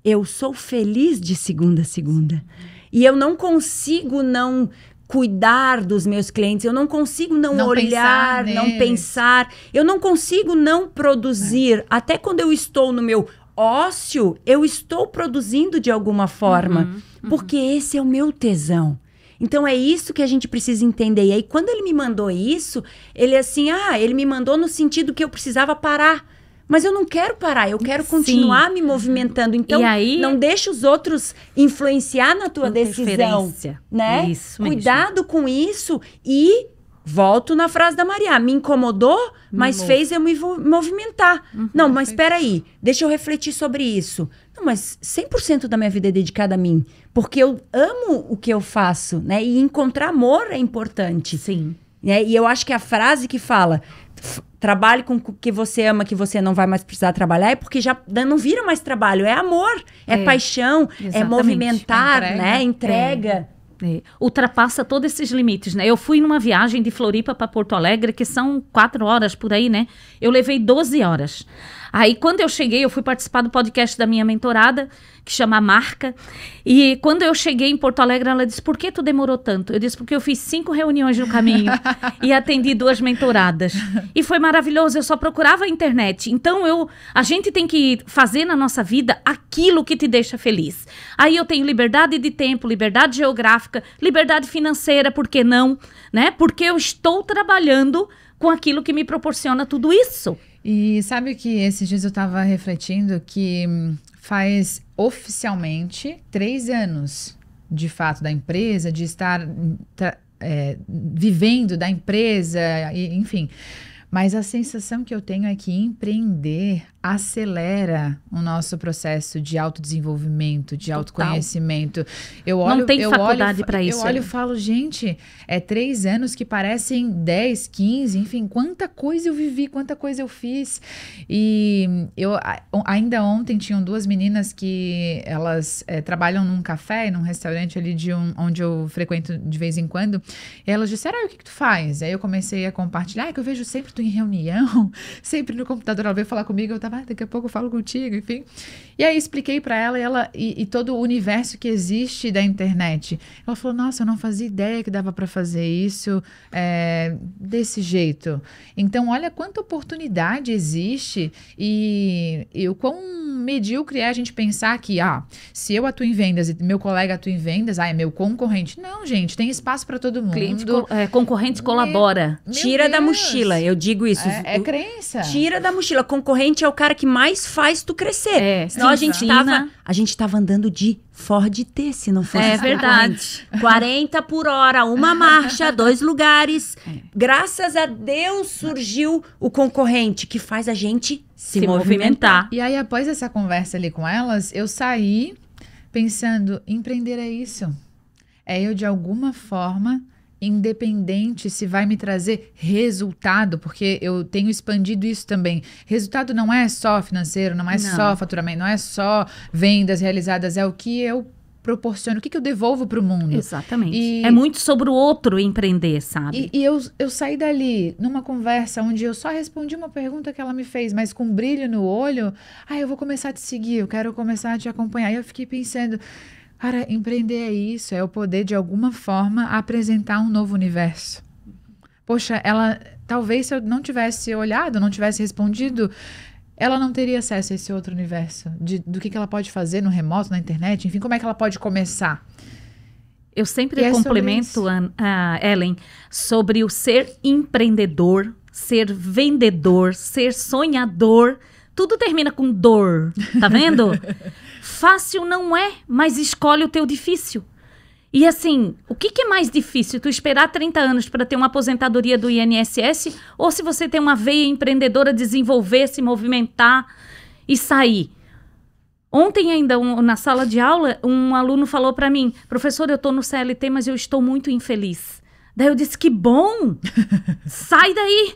eu sou feliz de segunda a segunda. E eu não consigo não cuidar dos meus clientes, eu não consigo não olhar, não pensar, eu não consigo não produzir. Até quando eu estou no meu ócio, eu estou produzindo de alguma forma, porque esse é o meu tesão. Então é isso que a gente precisa entender. E aí quando ele me mandou isso, ele assim, ele me mandou no sentido que eu precisava parar. Mas eu não quero parar, eu quero continuar me movimentando. Então, não deixa os outros influenciar na tua decisão, né? Isso Cuidado com isso e volto na frase da Maria. Me incomodou, mas fez eu me movimentar. Não, mas espera aí, deixa eu refletir sobre isso. Não, mas 100% da minha vida é dedicada a mim, porque eu amo o que eu faço, né? E encontrar amor é importante. Sim. E eu acho que a frase que fala... Trabalhe com o que você ama, que você não vai mais precisar trabalhar, é porque já não vira mais trabalho, é amor, é paixão, é movimentar, né? Entrega. Ultrapassa todos esses limites, né? Eu fui numa viagem de Floripa para Porto Alegre, que são 4 horas por aí, né? Eu levei 12 horas. Aí, quando eu cheguei, eu fui participar do podcast da minha mentorada, que chama Marca. E quando eu cheguei em Porto Alegre, ela disse, por que tu demorou tanto? Eu disse, porque eu fiz 5 reuniões no caminho e atendi 2 mentoradas. E foi maravilhoso, eu só procurava a internet. Então, a gente tem que fazer na nossa vida aquilo que te deixa feliz. Aí eu tenho liberdade de tempo, liberdade geográfica, liberdade financeira, por que não? Né? Porque eu estou trabalhando com aquilo que me proporciona tudo isso. E sabe que esses dias eu estava refletindo que faz oficialmente 3 anos, de fato, da empresa, de estar vivendo da empresa, enfim. Mas a sensação que eu tenho é que empreender acelera o nosso processo de autodesenvolvimento, de autoconhecimento. Não tem faculdade para isso. Eu olho e falo, gente, 3 anos que parecem 10, 15, enfim, quanta coisa eu vivi, quanta coisa eu fiz. E eu ainda ontem tinham 2 meninas que elas trabalham num café, num restaurante ali onde eu frequento de vez em quando. E elas disseram, o que tu faz? Aí eu comecei a compartilhar, que eu vejo sempre tu em reunião, sempre no computador, ela veio falar comigo, eu tava, daqui a pouco eu falo contigo, enfim. E aí expliquei pra ela, e todo o universo que existe da internet. Ela falou, nossa, eu não fazia ideia que dava pra fazer isso desse jeito. Então, olha quanta oportunidade existe e o quão medíocre é a gente pensar que, se eu atuo em vendas e meu colega atua em vendas, é meu concorrente. Não, gente, tem espaço pra todo mundo. Concorrente colabora. Tira da mochila, eu digo isso. É crença. Tira da mochila. Concorrente é o cara que mais faz tu crescer. Senão a gente tava andando de Ford T, se não fosse verdade. 40 por hora, uma marcha, 2 lugares. Graças a Deus surgiu o concorrente que faz a gente se movimentar. E aí, após essa conversa ali com elas, eu saí pensando, empreender é isso. É eu, de alguma forma, independente se vai me trazer resultado, porque eu tenho expandido isso também. Resultado não é só financeiro, não é só faturamento, não é só vendas realizadas, é o que eu proporciono, o que eu devolvo para o mundo. Exatamente. É muito sobre o outro empreender, sabe? E eu saí dali numa conversa onde eu só respondi uma pergunta que ela me fez, mas com brilho no olho, eu vou começar a te seguir, eu quero começar a te acompanhar. E eu fiquei pensando, cara, empreender é isso, é o poder, de alguma forma, apresentar um novo universo. Poxa, talvez se eu não tivesse olhado, não tivesse respondido, ela não teria acesso a esse outro universo, do que ela pode fazer no remoto, na internet, enfim, como é que ela pode começar? Eu sempre complemento, Ellen, sobre o ser empreendedor, ser vendedor, ser sonhador. Tudo termina com dor, tá vendo? Fácil não é, mas escolhe o teu difícil. E assim, o que é mais difícil? Tu esperar 30 anos para ter uma aposentadoria do INSS? Ou se você tem uma veia empreendedora, desenvolver, se movimentar e sair? Ontem ainda, na sala de aula, um aluno falou para mim, professor, eu tô no CLT, mas eu estou muito infeliz. Daí eu disse, que bom! Sai daí!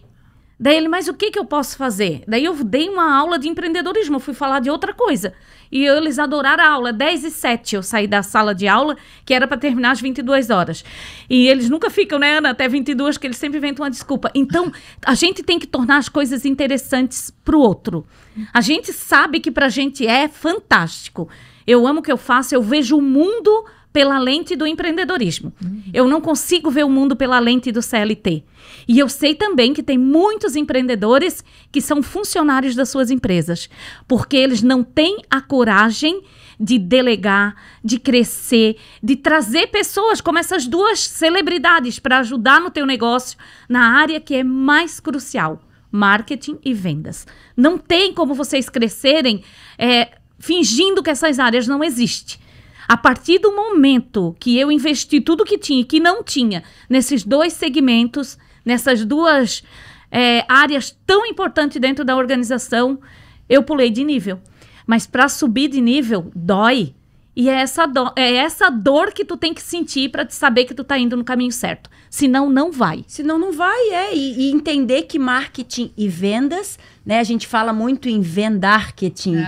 Daí ele, mas o que eu posso fazer? Daí eu dei uma aula de empreendedorismo, eu fui falar de outra coisa. E eles adoraram a aula. 10h07 eu saí da sala de aula, que era para terminar às 22 horas. E eles nunca ficam, né, Ana, até 22, que eles sempre inventam uma desculpa. Então, a gente tem que tornar as coisas interessantes pro outro. A gente sabe que pra gente é fantástico. Eu amo o que eu faço, eu vejo o mundo pela lente do empreendedorismo. Eu não consigo ver o mundo pela lente do CLT. E eu sei também que tem muitos empreendedores que são funcionários das suas empresas, porque eles não têm a coragem de delegar, de crescer, de trazer pessoas como essas 2 celebridades para ajudar no teu negócio na área que é mais crucial, marketing e vendas. Não tem como vocês crescerem fingindo que essas áreas não existem. A partir do momento que eu investi tudo que tinha e que não tinha nesses 2 segmentos, nessas 2 áreas tão importantes dentro da organização, eu pulei de nível. Mas para subir de nível, dói. E é essa dor que tu tem que sentir para te saber que tu tá indo no caminho certo. Senão, não vai. Senão, não vai, e entender que marketing e vendas, né? A gente fala muito em vendarketing.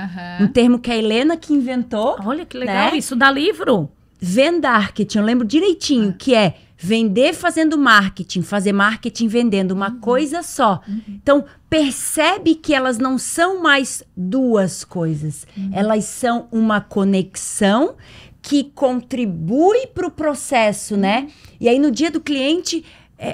Um termo que a Helena que inventou. Olha que legal, né? Isso dá livro. Vendarketing, eu lembro direitinho, que é vender fazendo marketing, fazer marketing vendendo, uma coisa só. Então, percebe que elas não são mais duas coisas. Elas são uma conexão que contribui para o processo, né? E aí, no dia do cliente,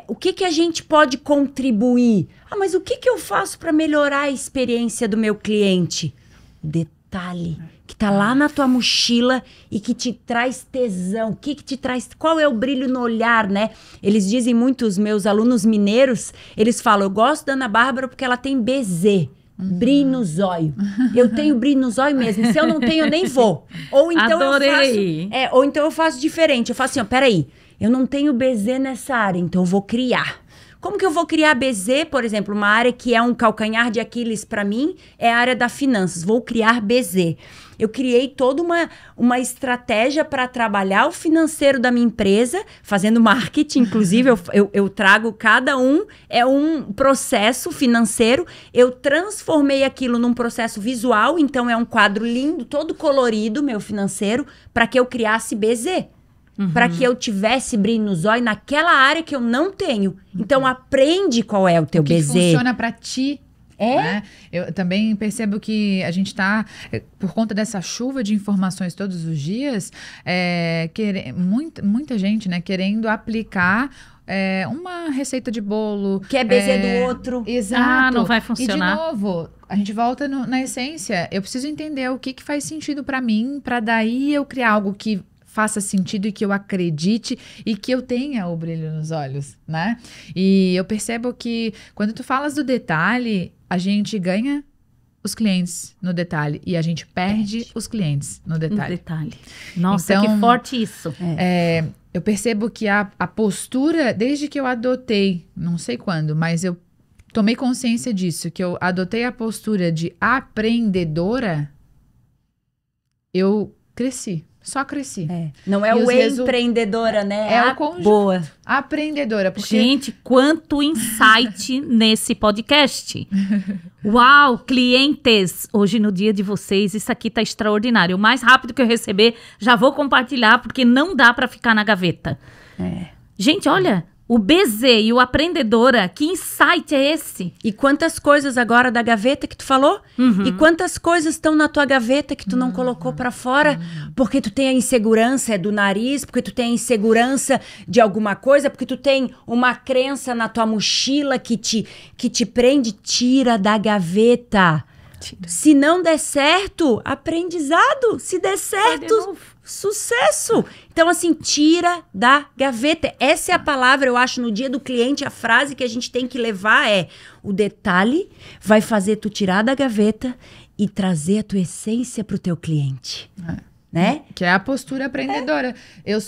o que a gente pode contribuir? Ah, mas o que eu faço para melhorar a experiência do meu cliente? Detalhe que tá lá na tua mochila e que te traz tesão. O que te traz? Qual é o brilho no olhar, né? Eles dizem muito, os meus alunos mineiros, eles falam, eu gosto da Ana Bárbara porque ela tem BZ. Brilho no zóio. Eu tenho brilho no zóio mesmo. Se eu não tenho, eu nem vou. Ou então Adorei. ou então eu faço diferente. Eu faço assim, ó, peraí, eu não tenho BZ nessa área, então eu vou criar. Como que eu vou criar BZ, por exemplo, uma área que é um calcanhar de Aquiles para mim, é a área da finanças. Vou criar BZ. Eu criei toda uma estratégia para trabalhar o financeiro da minha empresa, fazendo marketing, inclusive eu trago cada é um processo financeiro. Eu transformei aquilo num processo visual, então é um quadro lindo, todo colorido, meu financeiro, para que eu criasse BZ. Para que eu tivesse brilho no zóio naquela área que eu não tenho. Então, aprende qual é o teu BZ. Que funciona para ti. Né? Eu também percebo que a gente está, por conta dessa chuva de informações todos os dias, muita gente, né, querendo aplicar uma receita de bolo. Que é BZ do outro. Exato. Ah, não vai funcionar. E, de novo, a gente volta na essência. Eu preciso entender o que faz sentido para mim, para daí eu criar algo que faça sentido e que eu acredite e que eu tenha o brilho nos olhos, né? E eu percebo que quando tu falas do detalhe, a gente ganha os clientes no detalhe e a gente perde os clientes no detalhe. Nossa, então, que forte isso. Eu percebo que a postura, desde que eu adotei, não sei quando, mas eu tomei consciência disso, que eu adotei a postura de aprendedora, eu cresci. Só cresci. Não é o empreendedora, né? É o conjunto. Boa. Aprendedora. Porque... Gente, quanto insight nesse podcast. Uau, clientes, hoje no dia de vocês, isso aqui tá extraordinário. O mais rápido que eu receber, já vou compartilhar, porque não dá para ficar na gaveta. Gente, olha, o BZ e o aprendedora, que insight é esse? E quantas coisas agora da gaveta que tu falou? E quantas coisas estão na tua gaveta que tu não colocou pra fora? Porque tu tem a insegurança do nariz, porque tu tem a insegurança de alguma coisa, porque tu tem uma crença na tua mochila que te prende. Tira da gaveta. Se não der certo, aprendizado. Se der certo, sucesso. Então, assim, tira da gaveta. Essa é a palavra, eu acho, no dia do cliente, a frase que a gente tem que levar é: o detalhe vai fazer tu tirar da gaveta e trazer a tua essência pro teu cliente. Né? Que é a postura aprendedora. Eu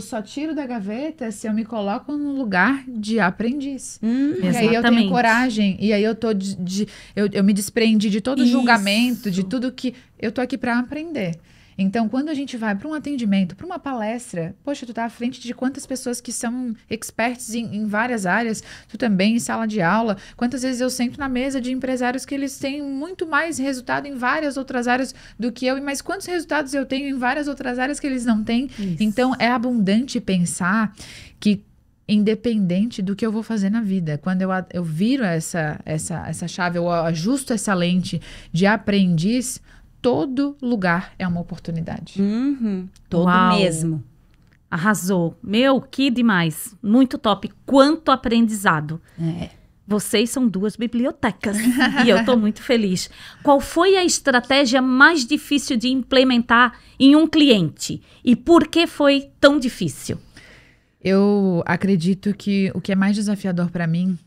só tiro da gaveta se eu me coloco no lugar de aprendiz. E aí eu tenho coragem. E aí eu me desprendi de todo julgamento, de tudo que... Eu tô aqui para aprender. Então, quando a gente vai para um atendimento, para uma palestra, poxa, tu tá à frente de quantas pessoas que são experts em várias áreas, tu também em sala de aula. Quantas vezes eu sento na mesa de empresários que eles têm muito mais resultado em várias outras áreas do que eu, mas quantos resultados eu tenho em várias outras áreas que eles não têm? Isso. Então, é abundante pensar que, independente do que eu vou fazer na vida, quando eu viro essa chave, eu ajusto essa lente de aprendiz, todo lugar é uma oportunidade. Todo Uau. mesmo. Arrasou. Meu, que demais. Muito top. Quanto aprendizado. Vocês são duas bibliotecas. E eu tô muito feliz. Qual foi a estratégia mais difícil de implementar em um cliente? E por que foi tão difícil? Eu acredito que o que é mais desafiador para mim,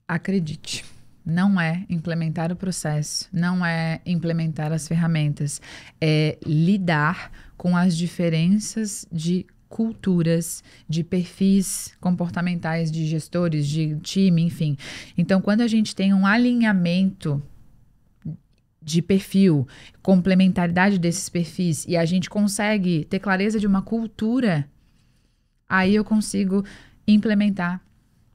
acredite, não é implementar o processo, não é implementar as ferramentas, é lidar com as diferenças de culturas, de perfis comportamentais de gestores, de time, enfim. Então, quando a gente tem um alinhamento de perfil, complementaridade desses perfis, e a gente consegue ter clareza de uma cultura, aí eu consigo implementar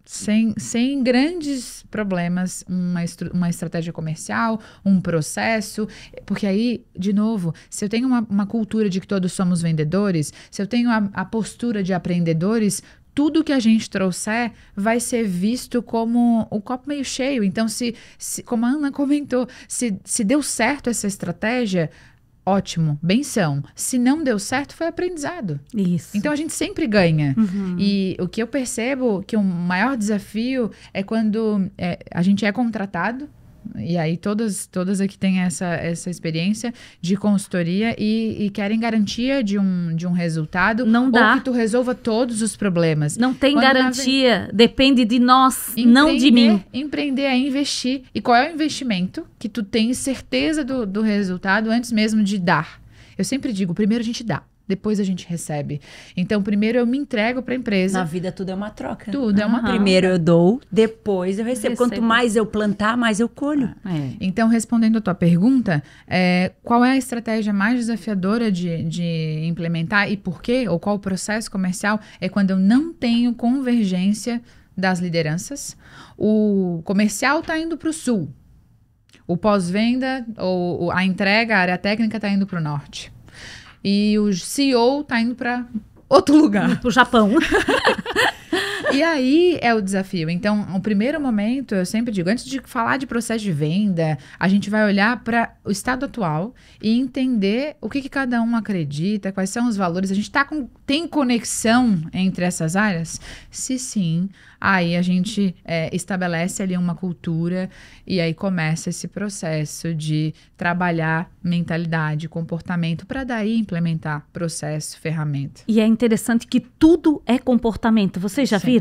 sem grandes problemas uma estratégia comercial, um processo, porque aí, de novo, se eu tenho uma cultura de que todos somos vendedores, se eu tenho a postura de aprendedores, tudo que a gente trouxer vai ser visto como o copo meio cheio. Então, como a Ana comentou, se deu certo essa estratégia, ótimo, benção. Se não deu certo, foi aprendizado. Isso. Então, a gente sempre ganha. E o que eu percebo que o maior desafio é quando a gente é contratado. E aí todas aqui têm essa experiência de consultoria e querem garantia de um resultado. Não dá. Ou que tu resolva todos os problemas. Não tem Quando garantia, depende de nós, não de mim. Empreender é investir. E qual é o investimento que tu tem certeza do resultado antes mesmo de dar? Eu sempre digo, primeiro a gente dá. Depois a gente recebe. Então, primeiro eu me entrego para a empresa. Na vida tudo é uma troca. Tudo é uma troca. Primeiro eu dou, depois eu recebo. Quanto mais eu plantar, mais eu colho. Então, respondendo a tua pergunta, qual é a estratégia mais desafiadora de implementar e por quê? Ou qual o processo comercial? É quando eu não tenho convergência das lideranças. O comercial está indo para o sul. O pós-venda, ou a entrega, a área técnica está indo para o norte. E o CEO tá indo para outro lugar. Pro Japão. E aí é o desafio. Então, o primeiro momento, eu sempre digo, antes de falar de processo de venda, a gente vai olhar para o estado atual e entender o que cada um acredita, quais são os valores. A gente tem conexão entre essas áreas? Se sim, aí a gente estabelece ali uma cultura e aí começa esse processo de trabalhar mentalidade, comportamento, para daí implementar processo, ferramenta. E é interessante que tudo é comportamento. Vocês já viram?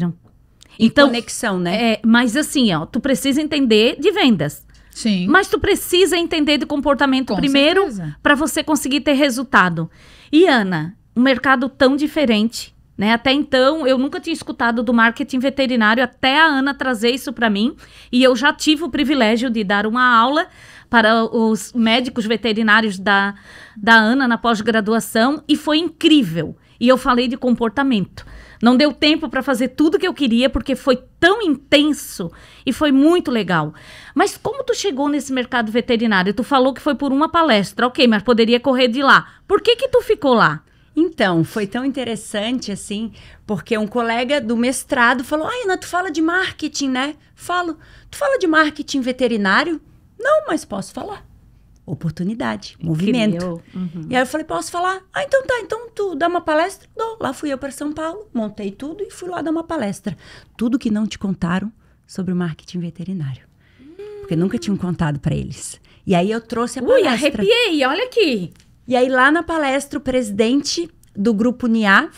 Então, conexão, né? Mas assim, ó, tu precisa entender de vendas. Sim. Mas tu precisa entender de comportamento primeiro para você conseguir ter resultado. E Ana, um mercado tão diferente, né? Até então, eu nunca tinha escutado do marketing veterinário até a Ana trazer isso para mim. E eu já tive o privilégio de dar uma aula para os médicos veterinários da Ana na pós-graduação e foi incrível. E eu falei de comportamento. Não deu tempo para fazer tudo que eu queria, porque foi tão intenso e foi muito legal. Mas como tu chegou nesse mercado veterinário? Tu falou que foi por uma palestra, ok, mas poderia correr de lá. Por que tu ficou lá? Então, foi tão interessante, assim, porque um colega do mestrado falou, Ana, tu fala de marketing, né? Falo. Tu fala de marketing veterinário? Não, mas posso falar. Oportunidade, movimento. E aí eu falei, posso falar? Então tá, então tu dá uma palestra? Dou. Lá fui eu para São Paulo, montei tudo e fui lá dar uma palestra. Tudo que não te contaram sobre o marketing veterinário. Porque nunca tinham contado para eles. E aí eu trouxe a palestra. Arrepiei, olha aqui. E aí lá na palestra o presidente do grupo NIA,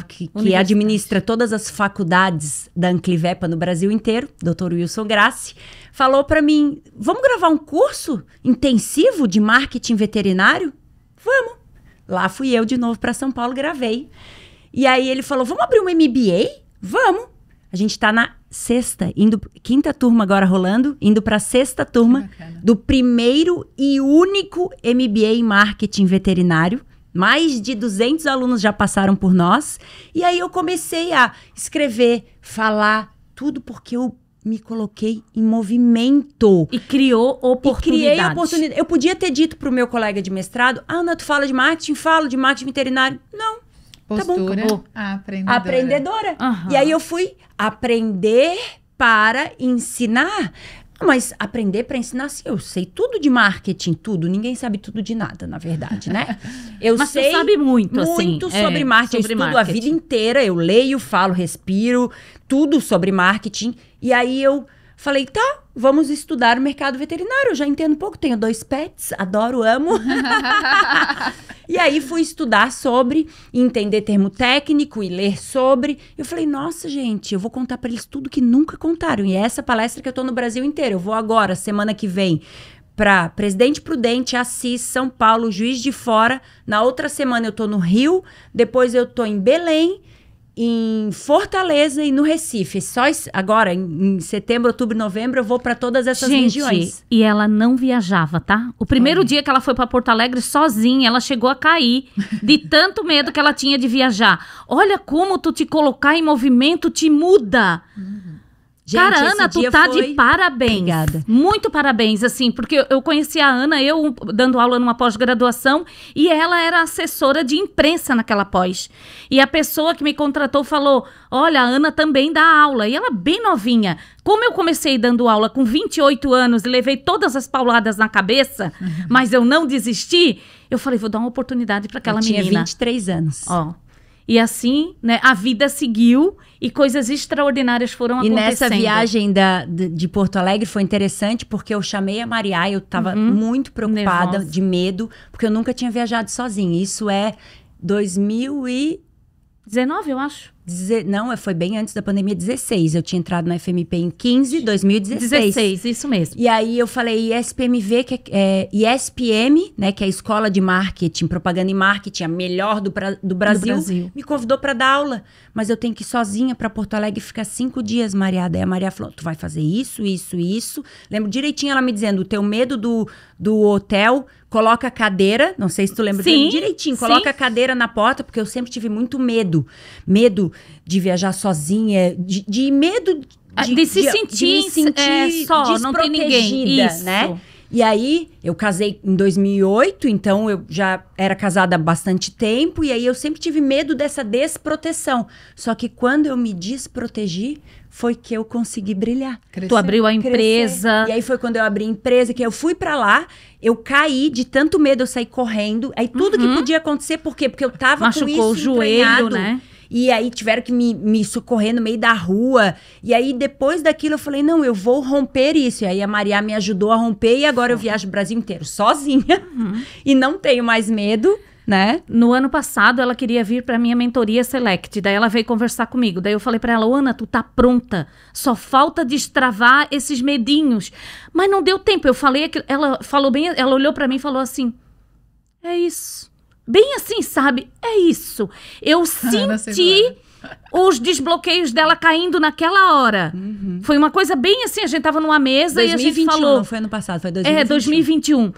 que administra todas as faculdades da Anclivepa no Brasil inteiro, Dr. Wilson Grassi, falou para mim, vamos gravar um curso intensivo de marketing veterinário? Vamos. Lá fui eu de novo para São Paulo, gravei. E aí ele falou, vamos abrir um MBA? Vamos. A gente tá na quinta turma agora rolando, indo para a sexta turma do primeiro e único MBA em marketing veterinário. Mais de 200 alunos já passaram por nós. E aí eu comecei a escrever, falar, tudo porque eu me coloquei em movimento. E criou oportunidade. Criei oportunidade. Eu podia ter dito para o meu colega de mestrado, Ana, tu fala de marketing? Falo de marketing veterinário. Não. Postura, tá bom, aprendedora. Aprendedora. E aí eu fui aprender para ensinar. Mas aprender para ensinar, sim, eu sei tudo de marketing, tudo. Ninguém sabe tudo de nada, na verdade, né? Mas sei tu sabe muito assim. Sobre marketing. Eu estudo a vida inteira, eu leio, falo, respiro, tudo sobre marketing. E aí eu falei, tá, vamos estudar o mercado veterinário. Eu já entendo um pouco, tenho 2 pets, adoro, amo. E aí fui estudar sobre, entender termo técnico e ler sobre. Eu falei, nossa, gente, eu vou contar para eles tudo que nunca contaram. E é essa palestra que eu tô no Brasil inteiro. Eu vou agora, semana que vem, para Presidente Prudente, Assis, São Paulo, Juiz de Fora. Na outra semana eu tô no Rio, depois eu tô em Belém, em Fortaleza e no Recife. Só agora, em setembro, outubro, novembro, eu vou para todas essas regiões. E ela não viajava, tá? O primeiro dia que ela foi para Porto Alegre sozinha, ela chegou a cair de tanto medo que ela tinha de viajar. Olha como tu te colocar em movimento te muda. Gente, Cara, esse Ana, tu dia tá foi- de parabéns. Obrigada. Muito parabéns, assim, porque eu conheci a Ana, eu dando aula numa pós-graduação, e ela era assessora de imprensa naquela pós. E a pessoa que me contratou falou, olha, a Ana também dá aula. E ela bem novinha. Como eu comecei dando aula com 28 anos e levei todas as pauladas na cabeça, mas eu não desisti, eu falei, vou dar uma oportunidade para aquela Eu tinha menina. 23 anos. Ó. E assim, né, a vida seguiu e coisas extraordinárias foram E acontecendo. nessa viagem de Porto Alegre foi interessante porque eu chamei a Maria, eu tava muito preocupada, Nervosa. de medo, porque eu nunca tinha viajado sozinha. Isso é 19, eu acho. Não, foi bem antes da pandemia, 16. Eu tinha entrado na FMP em 15, 2016. 16, isso mesmo. E aí eu falei ISPMV, que é ISPM, né, que é a Escola de Marketing, Propaganda e Marketing, a melhor do Brasil, Brasil. me convidou para dar aula. Mas eu tenho que ir sozinha para Porto Alegre e ficar 5 dias, Maria. Daí a Maria falou, tu vai fazer isso, isso, isso. Lembro direitinho ela me dizendo, o teu medo do hotel, coloca a cadeira, não sei se tu lembra Sim, direitinho, coloca a cadeira na porta, porque eu sempre tive muito medo. Medo de viajar sozinha, de medo De se sentir, me sentir só, não tem ninguém. desprotegida, Isso. né? E aí, eu casei em 2008, então eu já era casada há bastante tempo, e aí eu sempre tive medo dessa desproteção. Só que quando eu me desprotegi, foi que eu consegui brilhar. Crescer. Tu abriu a Crescer. empresa. E aí foi quando eu abri a empresa, que eu fui pra lá, eu caí de tanto medo, eu saí correndo. Aí tudo que podia acontecer, por quê? Porque eu tava Machucou com isso o joelho, entranhado. né? E aí tiveram que me socorrer no meio da rua. E aí depois daquilo eu falei, não, eu vou romper isso. E aí a Maria me ajudou a romper e agora eu viajo o Brasil inteiro sozinha. E não tenho mais medo, né? No ano passado, ela queria vir para minha mentoria Select. Daí ela veio conversar comigo. Daí eu falei para ela, Ana, tu tá pronta. Só falta destravar esses medinhos. Mas não deu tempo. Eu falei aquilo. Ela falou bem, ela olhou para mim e falou assim: é isso. Bem assim, sabe? É isso. Eu Ana senti os desbloqueios dela caindo naquela hora. Foi uma coisa bem assim, a gente tava numa mesa e a gente 2021, falou... não foi ano passado, foi 2021. É, 2021.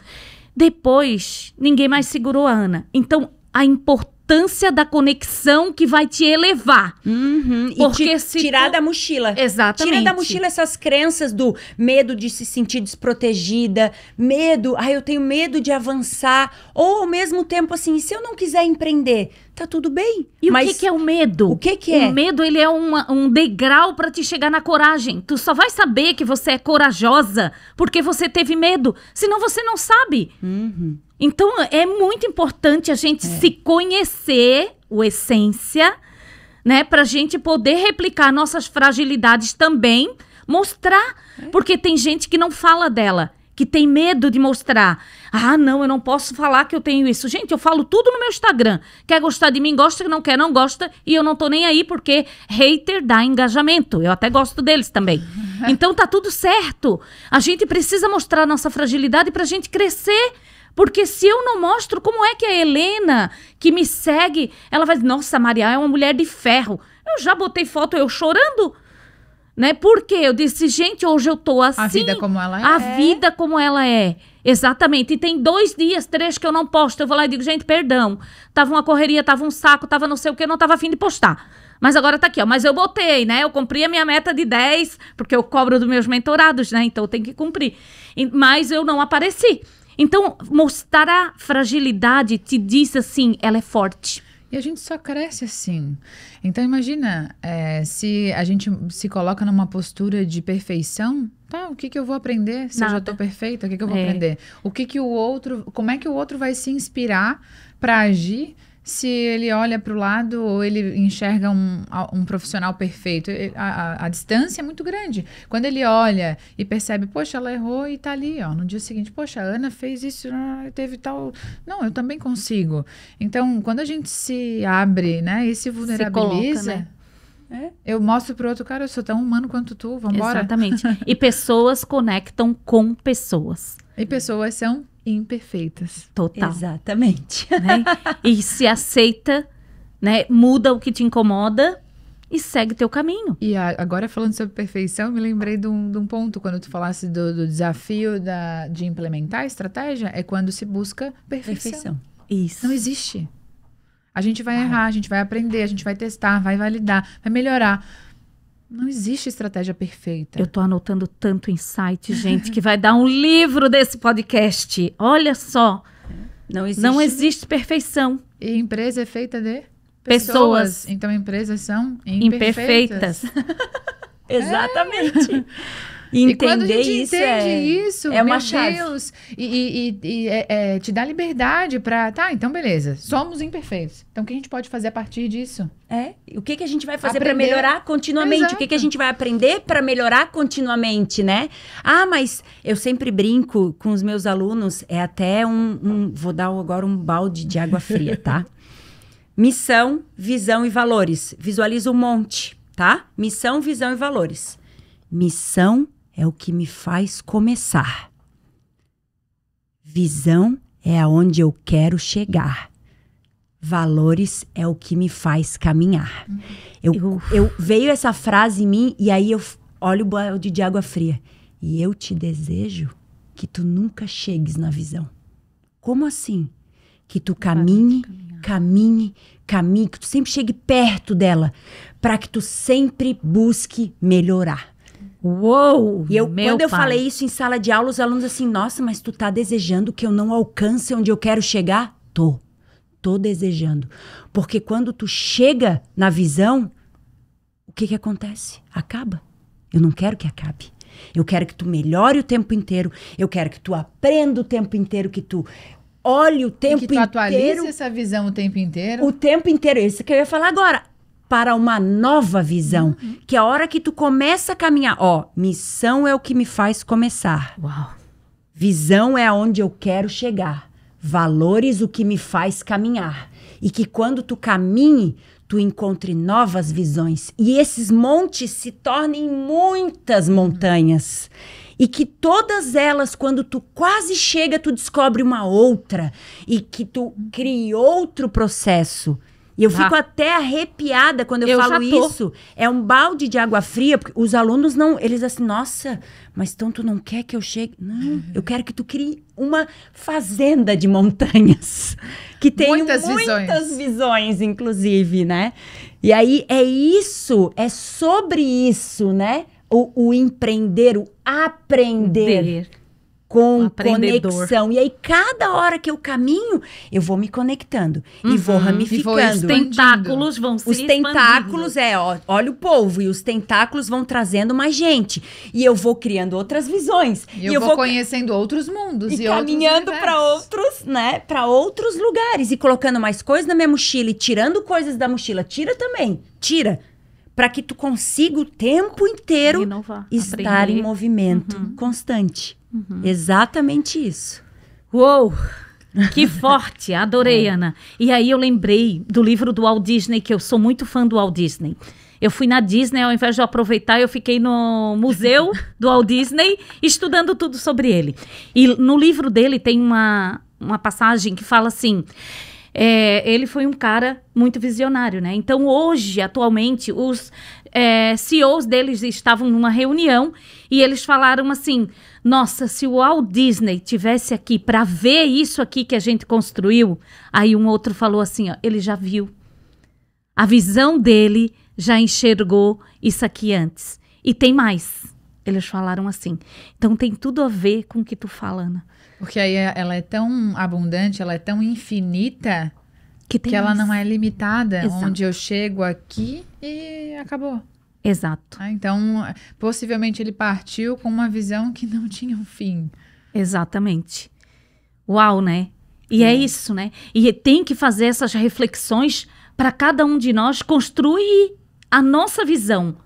Depois, ninguém mais segurou a Ana. Então, a importância da conexão que vai te elevar. Uhum. Porque E se tirar tu- da mochila. Exatamente. Tira da mochila essas crenças do medo de se sentir desprotegida, medo, eu tenho medo de avançar, ou ao mesmo tempo assim, e se eu não quiser empreender, tá tudo bem. E mas o que é o medo? o que é? O medo, ele é um degrau para te chegar na coragem. Tu só vai saber que você é corajosa porque você teve medo. Senão você não sabe. Então, é muito importante a gente se conhecer, o essência, né? Pra gente poder replicar nossas fragilidades também, mostrar. Porque tem gente que não fala dela, que tem medo de mostrar. Ah, não, eu não posso falar que eu tenho isso. Gente, eu falo tudo no meu Instagram. Quer gostar de mim, gosta, não quer, não gosta. E eu não tô nem aí, porque hater dá engajamento. Eu até gosto deles também. Então tá tudo certo. A gente precisa mostrar nossa fragilidade pra gente crescer. Porque se eu não mostro, como é que a Helena, que me segue, ela vai dizer, nossa, Maria é uma mulher de ferro. Eu já botei foto eu chorando, né? Porque eu disse, gente, hoje eu tô assim. A vida como ela é. A vida como ela é. Exatamente. E tem 2 dias, 3 que eu não posto. Eu vou lá e digo, gente, perdão. Tava uma correria, tava um saco, tava não sei o que, eu não tava afim de postar. Mas agora tá aqui, ó. Mas eu botei, né? Eu cumpri a minha meta de 10, porque eu cobro dos meus mentorados, né? Então eu tenho que cumprir. Mas eu não apareci. Então, mostrar a fragilidade te diz assim, ela é forte. E a gente só cresce assim. Então, imagina, se a gente se coloca numa postura de perfeição, tá, o que eu vou aprender se eu já Nada. tô perfeita? O que eu vou aprender? Como é que o outro vai se inspirar para agir se ele olha para o lado ou ele enxerga um profissional perfeito? A distância é muito grande. Quando ele olha e percebe, poxa, ela errou e tá ali, ó. No dia seguinte, poxa, a Ana fez isso, teve tal... Não, eu também consigo. Então, quando a gente se abre, né, e se vulnerabiliza... coloca, né? Eu mostro pro outro, cara, eu sou tão humano quanto tu, vambora. Exatamente. E pessoas conectam com pessoas. E pessoas são imperfeitas. Total. Exatamente. Né? E se aceita, né? Muda o que te incomoda e segue teu caminho. E agora falando sobre perfeição, me lembrei de um ponto, quando tu falasse do desafio de implementar a estratégia, é quando se busca perfeição. Isso. Não existe. A gente vai errar, a gente vai aprender, a gente vai testar, vai validar, vai melhorar. Não existe estratégia perfeita. Eu tô anotando tanto insight, gente, que vai dar um livro desse podcast. Olha só. Não existe perfeição. E empresa é feita de Pessoas. Então, empresas são Imperfeitas. Exatamente. E quando a Entender gente isso entende isso, é uma meu chave. Deus, te dá liberdade pra... Tá, então beleza, somos imperfeitos. Então o que a gente pode fazer a partir disso? O que a gente vai fazer para Aprender. melhorar continuamente? Exato. O que a gente vai aprender para melhorar continuamente, né? Ah, mas eu sempre brinco com os meus alunos, é até vou dar agora um balde de água fria, tá? Missão, visão e valores. Visualiza um monte, tá? Missão, visão e valores. Missão é o que me faz começar. Visão é aonde eu quero chegar. Valores é o que me faz caminhar. Veio essa frase em mim e aí eu olho o balde de água fria. E eu te desejo que tu nunca chegues na visão. Como assim? Que tu caminhe, que tu sempre chegue perto dela, para que tu sempre busque melhorar. Uou! E quando eu falei isso em sala de aula, os alunos assim, nossa, mas tu tá desejando que eu não alcance onde eu quero chegar? Tô desejando. Porque quando tu chega na visão, o que acontece? Acaba. Eu não quero que acabe. Eu quero que tu melhore o tempo inteiro. Eu quero que tu aprenda o tempo inteiro, que tu olhe o tempo inteiro. E que tu atualize essa visão o tempo inteiro. O tempo inteiro. Isso que eu ia falar agora. Para uma nova visão. Que a hora que tu começa a caminhar... missão é o que me faz começar. Uau! Visão é aonde eu quero chegar. Valores o que me faz caminhar. E que quando tu caminhe, tu encontre novas visões. E esses montes se tornem muitas montanhas. E que todas elas, quando tu quase chega, tu descobre uma outra. E que tu crie outro processo. E eu fico até arrepiada quando eu falo isso. É um balde de água fria, porque os alunos não... Eles assim, nossa, mas então tu não quer que eu chegue? Não, eu quero que tu crie uma fazenda de montanhas. Que tem muitas visões, inclusive, né? E aí, é sobre isso, né? O empreender, o aprender. Com conexão. E aí, cada hora que eu caminho, eu vou me conectando. E vou ramificando. Os tentáculos vão se expandindo. Os tentáculos, olha o polvo. E os tentáculos vão trazendo mais gente. E eu vou criando outras visões. E eu vou conhecendo outros mundos. E caminhando para outros, né? Para outros lugares. E colocando mais coisas na minha mochila. E tirando coisas da mochila. Tira também. Tira. Para que tu consiga o tempo inteiro estar em movimento constante. Exatamente isso. Uou! Que forte! Adorei, Ana. E aí eu lembrei do livro do Walt Disney, que eu sou muito fã do Walt Disney. Eu fui na Disney, ao invés de eu aproveitar, eu fiquei no museu do Walt Disney, estudando tudo sobre ele. E no livro dele tem uma passagem que fala assim... ele foi um cara muito visionário, né? Então, hoje, atualmente, os CEOs deles estavam numa reunião e eles falaram assim, nossa, se o Walt Disney tivesse aqui para ver isso aqui que a gente construiu, aí um outro falou assim, ele já viu. A visão dele já enxergou isso aqui antes. E tem mais. Eles falaram assim. Então, tem tudo a ver com o que tu fala, Ana. Porque aí ela é tão abundante, ela é tão infinita, que ela não é limitada. Exato. Onde eu chego aqui e acabou. Exato. Então, possivelmente ele partiu com uma visão que não tinha um fim. Exatamente. Uau, né? E é isso, né? E tem que fazer essas reflexões para cada um de nós construir a nossa visão.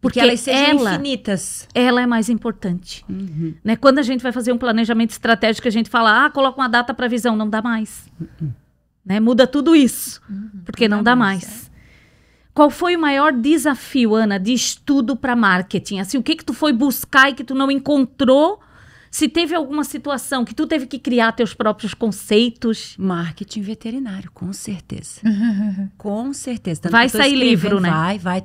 Porque elas sejam infinitas. Ela é mais importante. Né? Quando a gente vai fazer um planejamento estratégico, a gente fala, coloca uma data para visão, não dá mais. Né? Muda tudo isso, porque não dá mais. Qual foi o maior desafio, Ana, de estudo para marketing? Assim, o que tu foi buscar e que tu não encontrou? Se teve alguma situação que tu teve que criar teus próprios conceitos? Marketing veterinário, com certeza. Com certeza. Vai sair livro, né?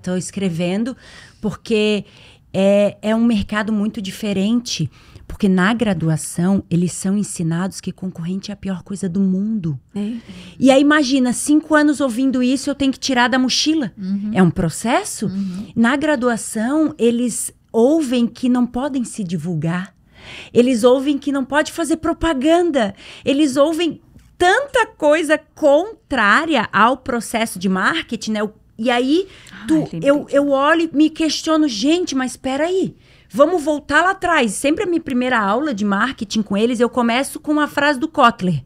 Tô escrevendo, porque é um mercado muito diferente. Porque na graduação, eles são ensinados que concorrente é a pior coisa do mundo. E aí, imagina, 5 anos ouvindo isso, eu tenho que tirar da mochila. É um processo? Na graduação, eles ouvem que não podem se divulgar. Eles ouvem que não pode fazer propaganda. Eles ouvem tanta coisa contrária ao processo de marketing, né? E aí, eu olho e me questiono, gente, mas espera aí. Vamos voltar lá atrás. Sempre a minha primeira aula de marketing com eles, eu começo com uma frase do Kotler.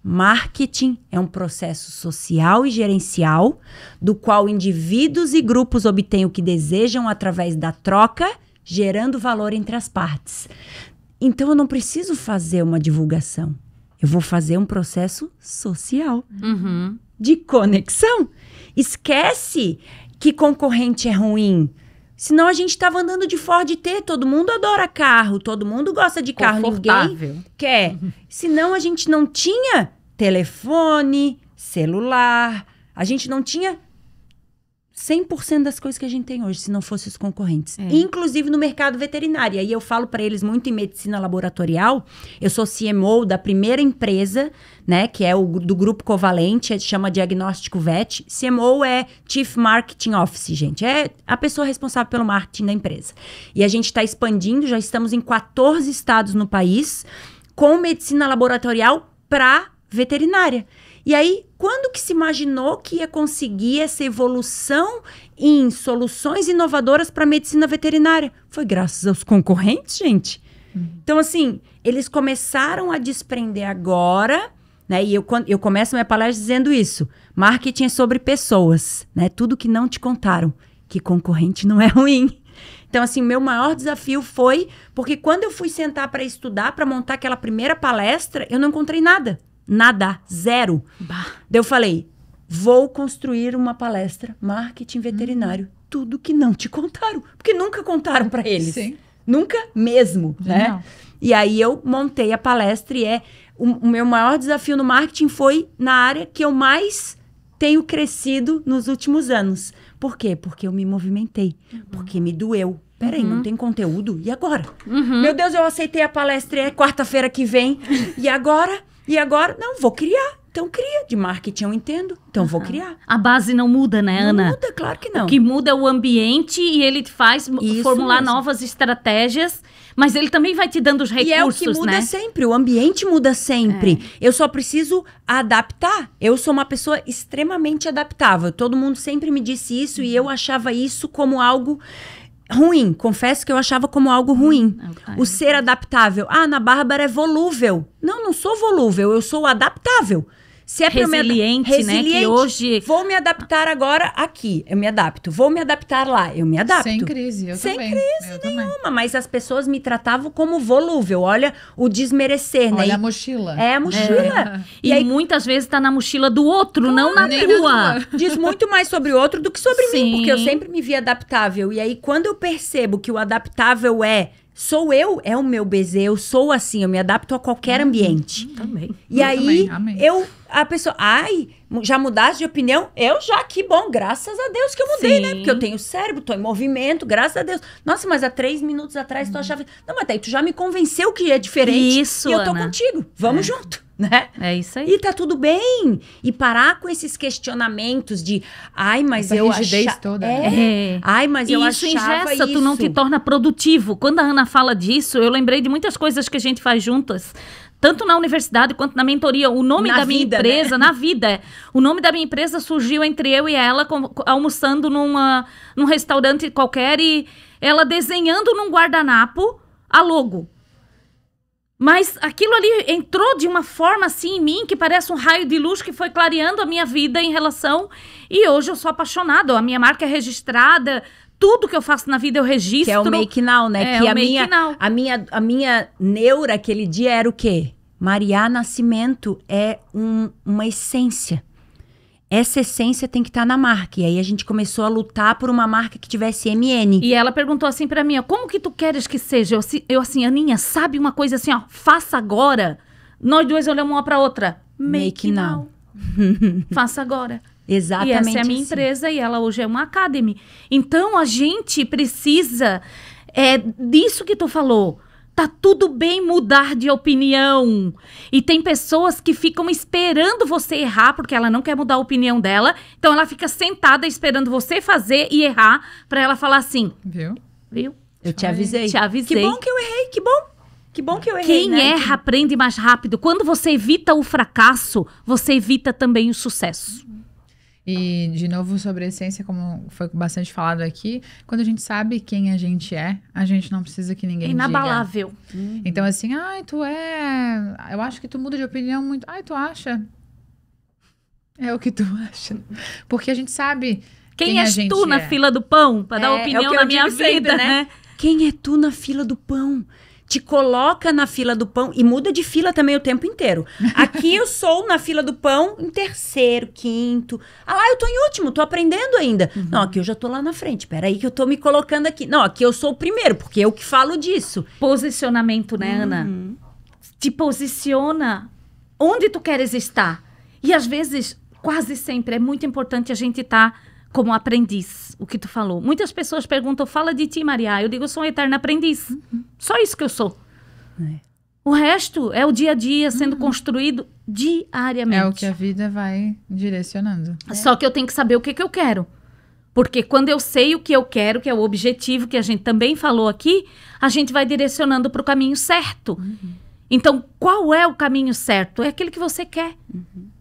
Marketing é um processo social e gerencial, do qual indivíduos e grupos obtêm o que desejam através da troca, gerando valor entre as partes. Então, eu não preciso fazer uma divulgação. Eu vou fazer um processo social de conexão. Esquece que concorrente é ruim. Senão a gente estava andando de Ford T, todo mundo adora carro, todo mundo gosta de carro, ninguém quer. Senão a gente não tinha telefone, celular, a gente não tinha 100% das coisas que a gente tem hoje, se não fossem os concorrentes. Inclusive no mercado veterinário. E aí eu falo para eles muito em medicina laboratorial. Eu sou CMO da primeira empresa, né, que é do Grupo Covalente, chama Diagnóstico Vet. CMO é Chief Marketing Office, gente. É a pessoa responsável pelo marketing da empresa. E a gente está expandindo, já estamos em 14 estados no país, com medicina laboratorial para veterinária. E aí, quando que se imaginou que ia conseguir essa evolução em soluções inovadoras para a medicina veterinária? Foi graças aos concorrentes, gente. Então, assim, eles começaram a desprender agora, né? E eu começo minha palestra dizendo isso. Marketing é sobre pessoas, né? Tudo que não te contaram, que concorrente não é ruim. Então, assim, meu maior desafio foi... Porque quando eu fui sentar para estudar, para montar aquela primeira palestra, eu não encontrei nada. Nada, zero. Daí eu falei, vou construir uma palestra, marketing veterinário, tudo que não te contaram, porque nunca contaram para eles. Sim. Nunca mesmo, né? E aí eu montei a palestra e o meu maior desafio no marketing foi na área que eu mais tenho crescido nos últimos anos. Por quê? Porque eu me movimentei, porque me doeu. Peraí, não tem conteúdo? E agora? Meu Deus, eu aceitei a palestra, é quarta-feira que vem, e agora? E agora, não, vou criar. Então, cria. De marketing eu entendo. Então, vou criar. A base não muda, né, Ana? Não muda, claro que não. O que muda é o ambiente e ele te faz formular novas estratégias, mas ele também vai te dando os recursos, né? E é o que muda sempre. O ambiente muda sempre. Eu só preciso adaptar. Eu sou uma pessoa extremamente adaptável. Todo mundo sempre me disse isso e eu achava isso como algo... ruim, confesso que eu achava como algo ruim. O ser adaptável. Ah, Ana Bárbara é volúvel. Não sou volúvel, eu sou adaptável. Se é resiliente, né? Que hoje... Vou me adaptar agora aqui, eu me adapto. Vou me adaptar lá, eu me adapto. Sem crise, eu também. Sem crise nenhuma, mas as pessoas me tratavam como volúvel. Olha o desmerecer, né? Olha a mochila. É a mochila. E aí, muitas vezes tá na mochila do outro, não na tua. Diz muito mais sobre o outro do que sobre mim, porque eu sempre me vi adaptável. E aí, quando eu percebo que o adaptável sou eu, é o meu BZ, eu sou assim, eu me adapto a qualquer ambiente. Também. E aí, a pessoa, já mudaste de opinião? Eu já, que bom, graças a Deus que eu mudei, né? Porque eu tenho cérebro, tô em movimento, graças a Deus. Nossa, mas há 3 minutos atrás tu achava... Não, mas daí tu já me convenceu que é diferente. Isso, e eu tô Ana. Contigo, vamos junto, né? É isso aí. E tá tudo bem. E parar com esses questionamentos de... mas eu achava... toda. Mas eu achava ingessa, tu não te torna produtivo. Quando a Ana fala disso, eu lembrei de muitas coisas que a gente faz juntas. Tanto na universidade quanto na mentoria. O nome da minha empresa, na vida. O nome da minha empresa surgiu entre eu e ela, almoçando num restaurante qualquer e ela desenhando num guardanapo a logo. Mas aquilo ali entrou de uma forma assim em mim, que parece um raio de luz que foi clareando a minha vida em relação... E hoje eu sou apaixonada, a minha marca é registrada, tudo que eu faço na vida eu registro. Que é o Make Now, né? Que a minha neura aquele dia era o quê? Mariá Nascimento é uma essência. Essa essência tem que estar na marca. E aí a gente começou a lutar por uma marca que tivesse MN. E ela perguntou assim pra mim, ó, como que tu queres que seja? Eu assim, Aninha, sabe uma coisa assim, ó, faça agora. Nós duas olhamos uma pra outra. Make now. Faça agora. Exatamente. E essa é a minha empresa e ela hoje é uma academy. Então a gente precisa disso que tu falou. Tá tudo bem mudar de opinião. E tem pessoas que ficam esperando você errar, porque ela não quer mudar a opinião dela. Então ela fica sentada esperando você fazer e errar, pra ela falar assim, Viu? viu? Eu te avisei. Te avisei. Que bom que eu errei, que bom. Que bom que eu errei, Quem né? erra aprende mais rápido. Quando você evita o fracasso, você evita também o sucesso. E, de novo, sobre a essência, como foi bastante falado aqui, quando a gente sabe quem a gente não precisa que ninguém É diga. inabalável. Então, assim, ai, tu é... Eu acho que tu muda de opinião muito. Ai, tu acha? É o que tu acha. Porque a gente sabe Quem a és gente tu na é. fila do pão? Pra dar É o opinião que na eu minha digo sempre, vida, né? Quem é tu na fila do pão? Te coloca na fila do pão e muda de fila também o tempo inteiro. Aqui eu sou na fila do pão em terceiro, quinto. Ah lá, eu tô em último, tô aprendendo ainda. Não, aqui eu já tô lá na frente. Peraí que eu tô me colocando aqui. Não, aqui eu sou o primeiro, porque eu que falo disso. Posicionamento, né, Ana? Te posiciona onde tu queres estar. E às vezes, quase sempre, é muito importante a gente estar como aprendiz, o que tu falou. Muitas pessoas perguntam, fala de ti, Maria. Eu digo, eu sou um eterno aprendiz. Só isso que eu sou. O resto é o dia a dia sendo construído diariamente. É o que a vida vai direcionando. Só que eu tenho que saber o que que eu quero. Porque quando eu sei o que eu quero, que é o objetivo que a gente também falou aqui, a gente vai direcionando para o caminho certo. Então, qual é o caminho certo? É aquele que você quer.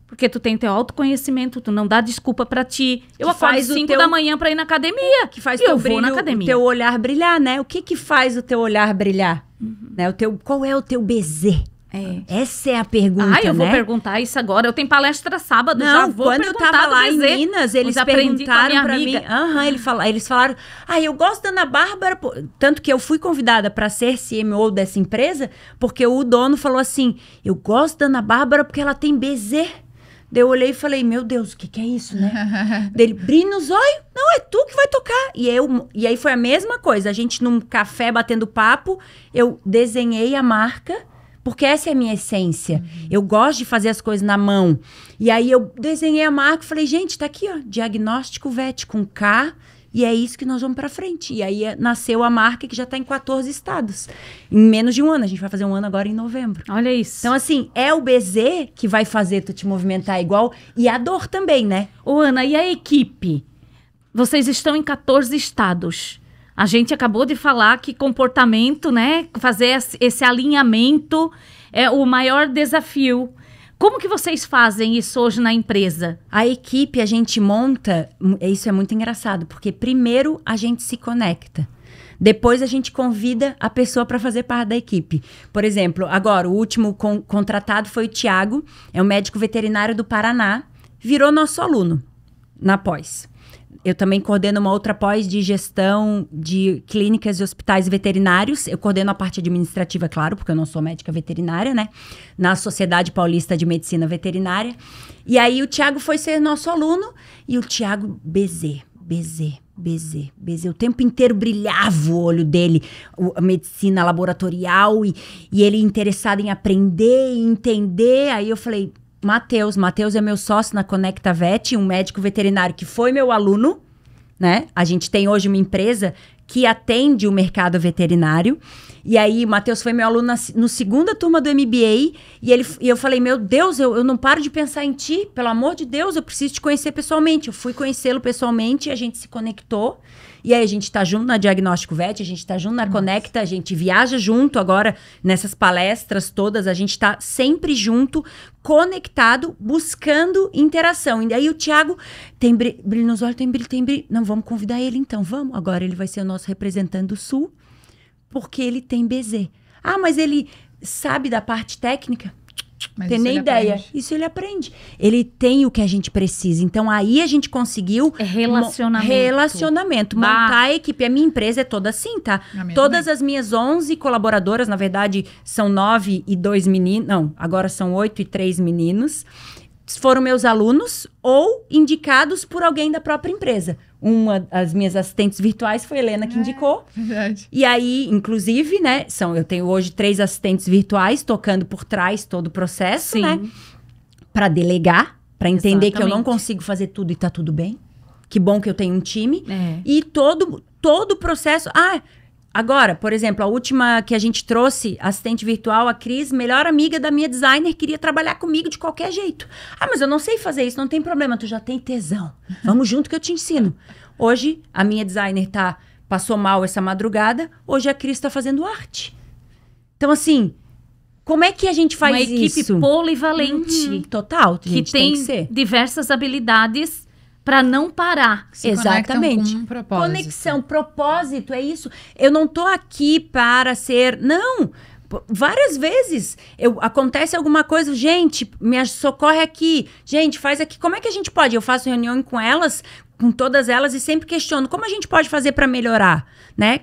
Porque tu tem teu autoconhecimento, tu não dá desculpa pra ti. Eu acordo faz o 5 teu- da manhã pra ir na academia. Que faz E eu teu vou brilho, na o academia. teu olhar brilhar, né? O que que faz o teu olhar brilhar? Né? Qual é o teu BZ? Essa é a pergunta, Eu vou né? perguntar isso agora. Eu tenho palestra sábado, já Não, vou quando eu perguntar tava do lá em BZ. Minas, eles Eu aprendi com a perguntaram minha pra mim. amiga. Eles falaram, eu gosto da Ana Bárbara, tanto que eu fui convidada pra ser CMO dessa empresa, porque o dono falou assim, eu gosto da Ana Bárbara porque ela tem BZ. Daí eu olhei e falei, meu Deus, o que que é isso, né? Dele, brilho nos olhos, não, é tu que vai tocar. E aí foi a mesma coisa, a gente num café batendo papo, eu desenhei a marca, porque essa é a minha essência. Eu gosto de fazer as coisas na mão. E aí eu desenhei a marca e falei, gente, tá aqui, ó, Diagnóstico VET com K, e é isso que nós vamos pra frente. E aí nasceu a marca que já tá em 14 estados. Em menos de um ano, a gente vai fazer um ano agora em novembro. Olha isso. Então, assim, é o BZ que vai fazer tu te movimentar igual, e a dor também, né? Ô, Ana, e a equipe? Vocês estão em 14 estados. A gente acabou de falar que comportamento, né? Fazer esse alinhamento é o maior desafio. Como que vocês fazem isso hoje na empresa? A equipe a gente monta, isso é muito engraçado, porque primeiro a gente se conecta. Depois a gente convida a pessoa para fazer parte da equipe. Por exemplo, agora o último contratado foi o Thiago, é um médico veterinário do Paraná, virou nosso aluno na pós. Eu também coordeno uma outra pós de gestão de clínicas e hospitais veterinários. Eu coordeno a parte administrativa, claro, porque eu não sou médica veterinária, né? Na Sociedade Paulista de Medicina Veterinária. E aí o Thiago foi ser nosso aluno e o Thiago BZ. O tempo inteiro brilhava o olho dele, a medicina laboratorial e ele interessado em aprender e entender. Aí eu falei... Matheus é meu sócio na Conecta Vet, um médico veterinário que foi meu aluno, né? A gente tem hoje uma empresa que atende o mercado veterinário. E aí, o Matheus foi meu aluno no segunda turma do MBA. E eu falei, meu Deus, eu não paro de pensar em ti. Pelo amor de Deus, eu preciso te conhecer pessoalmente. Eu fui conhecê-lo pessoalmente e a gente se conectou. E aí, a gente tá junto na Diagnóstico Vet, a gente tá junto na Conecta, a gente viaja junto agora nessas palestras todas. A gente tá sempre junto, conectado, buscando interação. E aí, o Thiago tem brilho nos olhos, tem brilho. Não, vamos convidar ele então, vamos. Agora ele vai ser o nosso representante do Sul. Porque ele tem BZ. Ah, mas ele sabe da parte técnica? Mas Tem isso nem ele ideia. aprende. Isso ele aprende. Ele tem o que a gente precisa. Então, aí a gente conseguiu... É relacionamento. Relacionamento. Bah. Montar a equipe. A minha empresa é toda assim, tá? A minha Todas também. as minhas 11 colaboradoras, na verdade, são 9 e 2 meninos. Não, agora são 8 e 3 meninos. Foram meus alunos ou indicados por alguém da própria empresa. As minhas assistentes virtuais foi a Helena que indicou. Verdade. E aí, inclusive, né, eu tenho hoje 3 assistentes virtuais tocando por trás todo o processo, Sim. né? Para delegar, para entender que eu não Exatamente. consigo fazer tudo e tá tudo bem. Que bom que eu tenho um time. É. E todo o processo... Agora, por exemplo, a última que a gente trouxe, assistente virtual, a Cris, melhor amiga da minha designer, queria trabalhar comigo de qualquer jeito. Ah, mas eu não sei fazer isso, não tem problema, tu já tem tesão. Vamos junto que eu te ensino. Hoje, a minha designer passou mal essa madrugada, hoje a Cris tá fazendo arte. Então, assim, como é que a gente faz isso? Uma equipe polivalente. Total, Que gente, tem que ser. diversas habilidades para não parar. Se conectam Exatamente. com um propósito. Conexão, propósito, é isso. Eu não tô aqui para ser... Não! Várias vezes acontece alguma coisa, gente, me socorre aqui, gente, faz aqui, como é que a gente pode? Eu faço reunião com elas, com todas elas e sempre questiono, como a gente pode fazer para melhorar, né?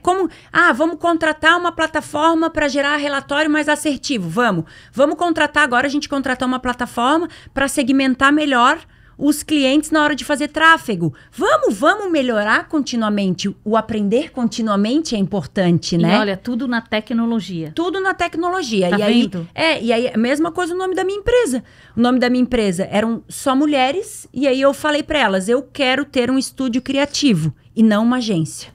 Vamos contratar uma plataforma para gerar relatório mais assertivo, vamos contratar agora, a gente contratar uma plataforma para segmentar melhor os clientes na hora de fazer tráfego. Vamos melhorar continuamente. O aprender continuamente é importante, né? E olha, tudo na tecnologia. Tudo na tecnologia. Tá vendo? E aí, a mesma coisa o nome da minha empresa. O nome da minha empresa eram só mulheres, e aí eu falei para elas, eu quero ter um estúdio criativo e não uma agência.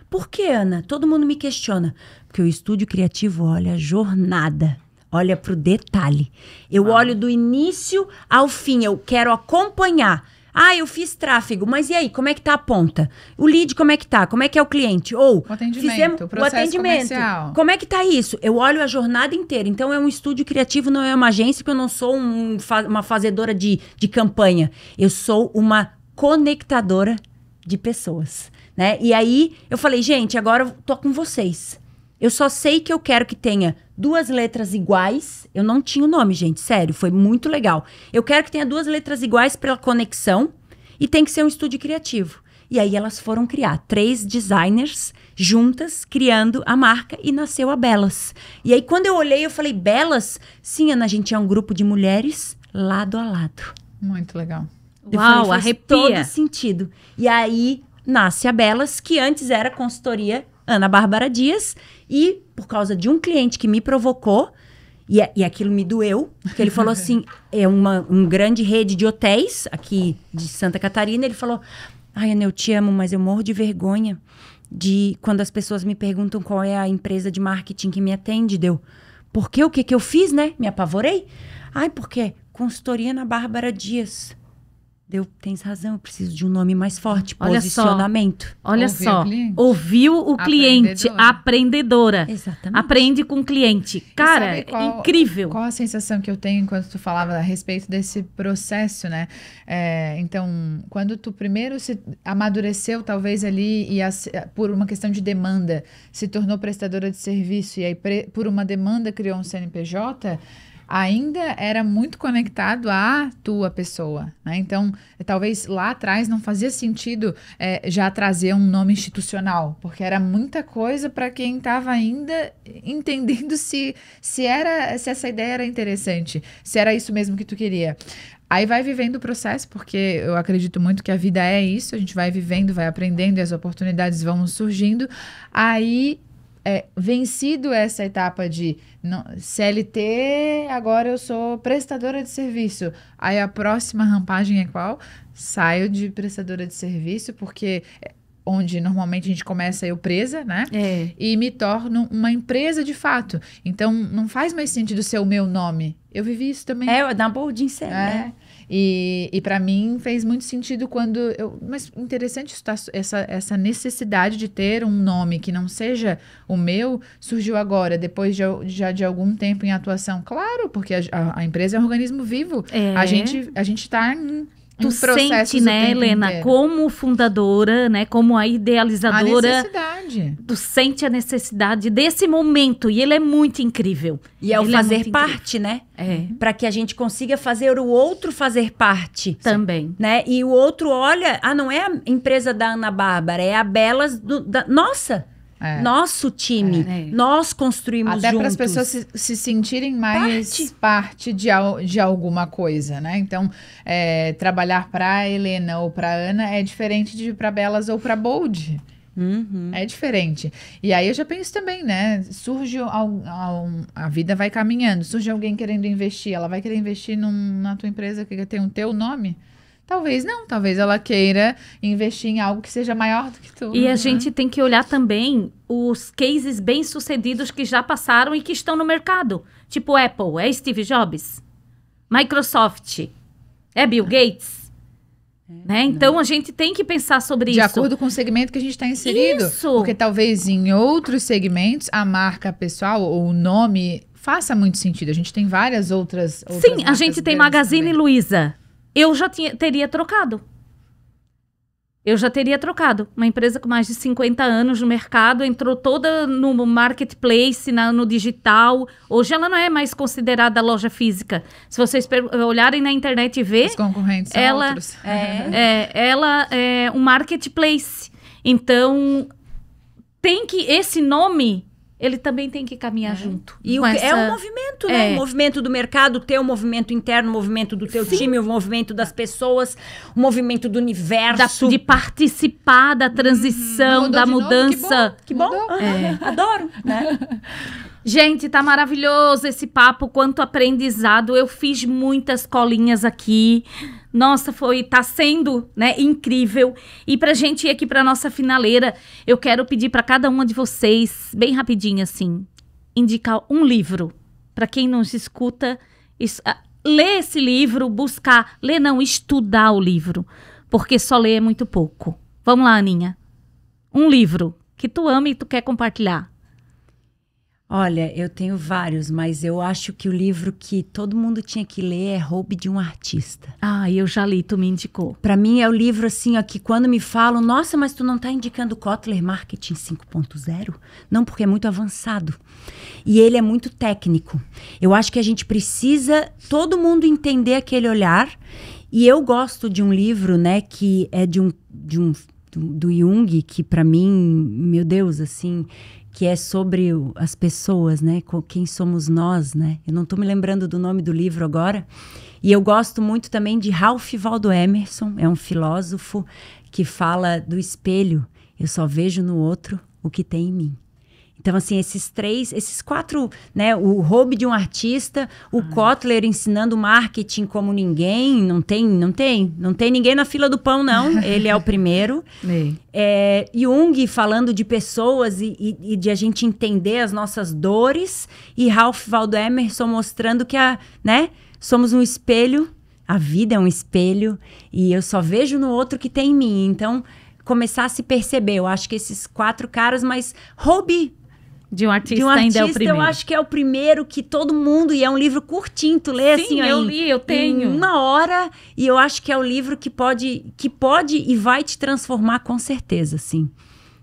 Por que, Ana? Todo mundo me questiona. Porque o estúdio criativo olha a jornada. Olha pro detalhe. Eu olho do início ao fim. Eu quero acompanhar. Ah, eu fiz tráfego. Mas e aí? Como é que tá a ponta? O lead, como é que tá? Como é que é o cliente? Ou o atendimento, o processo comercial. Como é que tá isso? Eu olho a jornada inteira. Então, é um estúdio criativo, não é uma agência, porque eu não sou uma fazedora de campanha. Eu sou uma conectadora de pessoas, né? E aí, eu falei, gente, agora eu tô com vocês. Eu só sei que eu quero que tenha 2 letras iguais. Eu não tinha o nome, gente, sério, foi muito legal. Eu quero que tenha 2 letras iguais pela conexão e tem que ser um estúdio criativo. E aí elas foram criar 3 designers juntas, criando a marca e nasceu a Belas. E aí quando eu olhei, eu falei, Belas? Sim, Ana, a gente é um grupo de mulheres lado a lado. Muito legal. Eu Uau, falei, faz arrepia. todo sentido. E aí nasce a Belas, que antes era consultoria Ana Bárbara Dias, e por causa de um cliente que me provocou, e aquilo me doeu, porque ele falou assim, é uma grande rede de hotéis aqui de Santa Catarina, ele falou, ai, Ana, eu te amo, mas eu morro de vergonha de quando as pessoas me perguntam qual é a empresa de marketing que me atende, porque o que eu fiz, né? Me apavorei. Ai, porque consultoria Ana Bárbara Dias. Tens razão, eu preciso de um nome mais forte, Olha posicionamento. Olha Ouviu só, o cliente. ouviu o cliente, aprendedora. Exatamente. Aprende com o cliente. Cara, E sabe incrível. Qual a sensação que eu tenho enquanto tu falava a respeito desse processo, né? Então, quando tu primeiro se amadureceu, talvez ali, por uma questão de demanda, se tornou prestadora de serviço, e aí por uma demanda criou um CNPJ, ainda era muito conectado à tua pessoa, né? Então, talvez lá atrás não fazia sentido já trazer um nome institucional, porque era muita coisa para quem estava ainda entendendo se essa ideia era interessante, se era isso mesmo que tu queria. Aí vai vivendo o processo, porque eu acredito muito que a vida é isso, a gente vai vivendo, vai aprendendo e as oportunidades vão surgindo. Aí, vencido essa etapa de CLT, agora eu sou prestadora de serviço. Aí a próxima rampagem é qual? Saio de prestadora de serviço, porque onde normalmente a gente começa eu presa, né? E me torno uma empresa de fato. Então, não faz mais sentido ser o meu nome. Eu vivi isso também. Na Boldin Center, né? E para mim fez muito sentido quando mas interessante essa necessidade de ter um nome que não seja o meu surgiu agora, depois já de algum tempo em atuação. Claro, porque a empresa é um organismo vivo. A gente está em Tu sente, né, Helena, inteiro. como fundadora, né, como a idealizadora. A necessidade. Tu sente a necessidade desse momento e ele é muito incrível. E é o Ele fazer muito parte, né? Para que a gente consiga fazer o outro fazer parte. Também. Né? E o outro olha, não é a empresa da Ana Bárbara, é a Belas nossa. Nosso time, nós construímos até juntos. para as pessoas se sentirem mais parte de alguma coisa, né? Então, trabalhar para Helena ou para Ana é diferente de para Belas ou para Bold. É diferente. E aí eu já penso também, né? Surge a vida vai caminhando, surge alguém querendo investir, ela vai querer investir na tua empresa que tem o teu nome. Talvez não, talvez ela queira investir em algo que seja maior do que tudo. E a gente tem que olhar também os cases bem-sucedidos que já passaram e que estão no mercado. Tipo Apple, é Steve Jobs. Microsoft, é Bill Gates. Né? Então, a gente tem que pensar sobre de isso. De acordo com o segmento que a gente está inserido. Isso! Porque talvez em outros segmentos, a marca pessoal ou o nome faça muito sentido. A gente tem várias outras Sim, a gente tem Magazine Luiza. Eu já teria trocado. Eu já teria trocado. Uma empresa com mais de 50 anos no mercado, entrou toda no marketplace, no digital. Hoje ela não é mais considerada loja física. Se vocês olharem na internet e ver... Os concorrentes são outros. Ela é um marketplace. Então, tem que... Esse nome... ele também tem que caminhar junto. E é um movimento, né? O movimento do mercado, o teu movimento interno, o movimento do teu time, o movimento das pessoas, o movimento do universo. De participar da transição, da mudança. Que bom. Adoro, né? Gente, tá maravilhoso esse papo, quanto aprendizado. Eu fiz muitas colinhas aqui. Nossa, tá sendo, né, incrível. E pra gente ir aqui pra nossa finaleira, eu quero pedir pra cada uma de vocês, bem rapidinho assim, indicar um livro. Pra quem nos escuta, ler esse livro, estudar o livro. Porque só ler é muito pouco. Vamos lá, Aninha. Um livro que tu ama e tu quer compartilhar. Olha, eu tenho vários, mas eu acho que o livro que todo mundo tinha que ler é Hobby de um Artista. Ah, eu já li, tu me indicou. Pra mim é o livro assim, ó, que quando me falam, nossa, mas tu não tá indicando Kotler Marketing 5.0? Não, porque é muito avançado. E ele é muito técnico. Eu acho que a gente precisa, todo mundo entender aquele olhar. E eu gosto de um livro, né, que é do Jung, que pra mim, meu Deus, assim... que é sobre as pessoas, né? Quem somos nós, né? Eu não estou me lembrando do nome do livro agora. E eu gosto muito também de Ralph Waldo Emerson, é um filósofo que fala do espelho. Eu só vejo no outro o que tem em mim. Então, assim, esses quatro, né? O Hobby de um Artista, o Kotler ensinando marketing como ninguém. Não tem ninguém na fila do pão, não. Ele é o primeiro. Jung falando de pessoas e de a gente entender as nossas dores. E Ralph Waldo Emerson mostrando que somos um espelho. A vida é um espelho. E eu só vejo no outro que tem em mim. Então, começar a se perceber. Eu acho que esses 4 caras, mas Hobby de um artista ainda é o primeiro. Eu acho que é o primeiro que todo mundo... E é um livro curtinho, tu lê assim... Sim, eu li, eu tenho. Em 1 hora. E eu acho que é o livro que pode e vai te transformar com certeza, sim.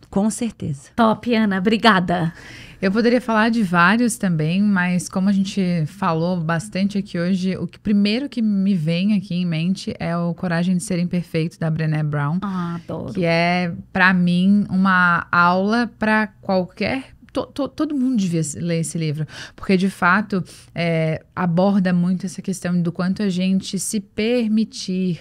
Com certeza. Top, Ana. Obrigada. Eu poderia falar de vários também, mas como a gente falou bastante aqui hoje, primeiro que me vem aqui em mente é o Coragem de Ser Imperfeito, da Brené Brown. Ah, adoro. Que é, pra mim, uma aula para qualquer... Todo mundo devia ler esse livro, porque de fato aborda muito essa questão do quanto a gente se permitir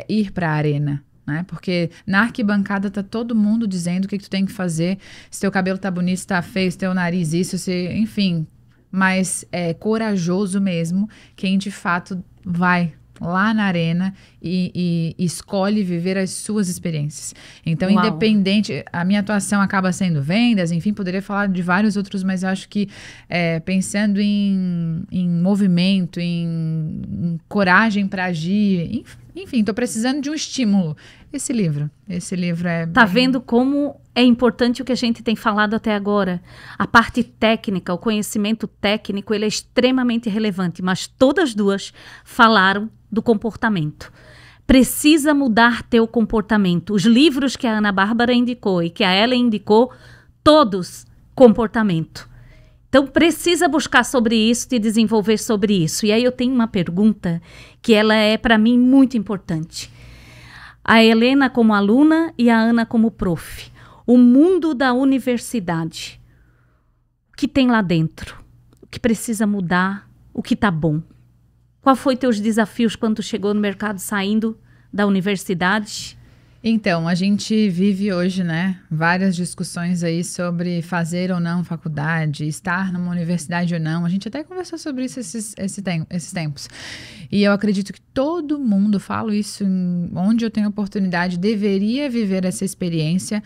ir para a arena, né? Porque na arquibancada tá todo mundo dizendo o que tu tem que fazer, se teu cabelo tá bonito, se tá feio, se teu nariz isso, enfim, mas é corajoso mesmo quem de fato vai lá na arena e escolhe viver as suas experiências. Então, Uau. independente, a minha atuação acaba sendo vendas, enfim, poderia falar de vários outros, mas eu acho que pensando em movimento, em coragem para agir, enfim, estou precisando de um estímulo. Esse livro é... Tá vendo como é importante o que a gente tem falado até agora? A parte técnica, o conhecimento técnico, ele é extremamente relevante, mas todas duas falaram do comportamento. Precisa mudar teu comportamento. Os livros que a Ana Bárbara indicou e que a Ellen indicou, todos comportamento. Então, precisa buscar sobre isso e desenvolver sobre isso. E aí eu tenho uma pergunta que ela é, para mim, muito importante. A Helena como aluna e a Ana como prof. O mundo da universidade. O que tem lá dentro? O que precisa mudar? O que tá bom? Qual foi teus desafios quando tu chegou no mercado saindo da universidade? Então, a gente vive hoje, né, várias discussões aí sobre fazer ou não faculdade, estar numa universidade ou não. A gente até conversou sobre isso esses tempos. E eu acredito que todo mundo, falo isso onde eu tenho oportunidade, deveria viver essa experiência,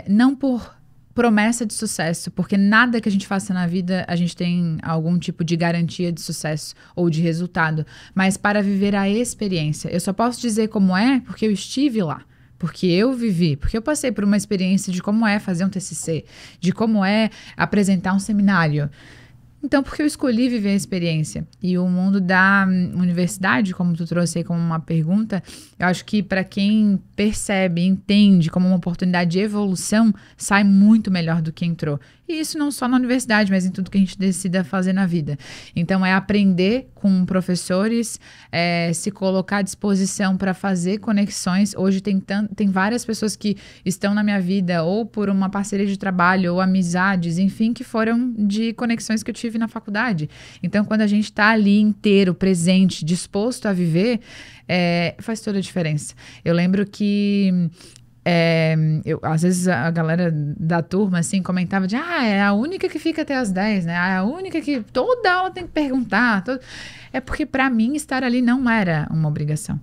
não por promessa de sucesso, porque nada que a gente faça na vida a gente tem algum tipo de garantia de sucesso ou de resultado, mas para viver a experiência. Eu só posso dizer como é porque eu estive lá. Porque eu vivi, porque eu passei por uma experiência de como é fazer um TCC, de como é apresentar um seminário. Então, porque eu escolhi viver a experiência. E o mundo da universidade, como tu trouxe aí como uma pergunta, eu acho que para quem percebe, entende como uma oportunidade de evolução, sai muito melhor do que entrou. E isso não só na universidade, mas em tudo que a gente decida fazer na vida. Então, é aprender com professores, se colocar à disposição para fazer conexões. Hoje tem várias pessoas que estão na minha vida, ou por uma parceria de trabalho, ou amizades, enfim, que foram de conexões que eu tive na faculdade. Então, quando a gente está ali inteiro, presente, disposto a viver, faz toda a diferença. Eu lembro que às vezes a galera da turma assim comentava de é a única que fica até as 10, né? É a única que toda aula tem que perguntar. É porque para mim estar ali não era uma obrigação.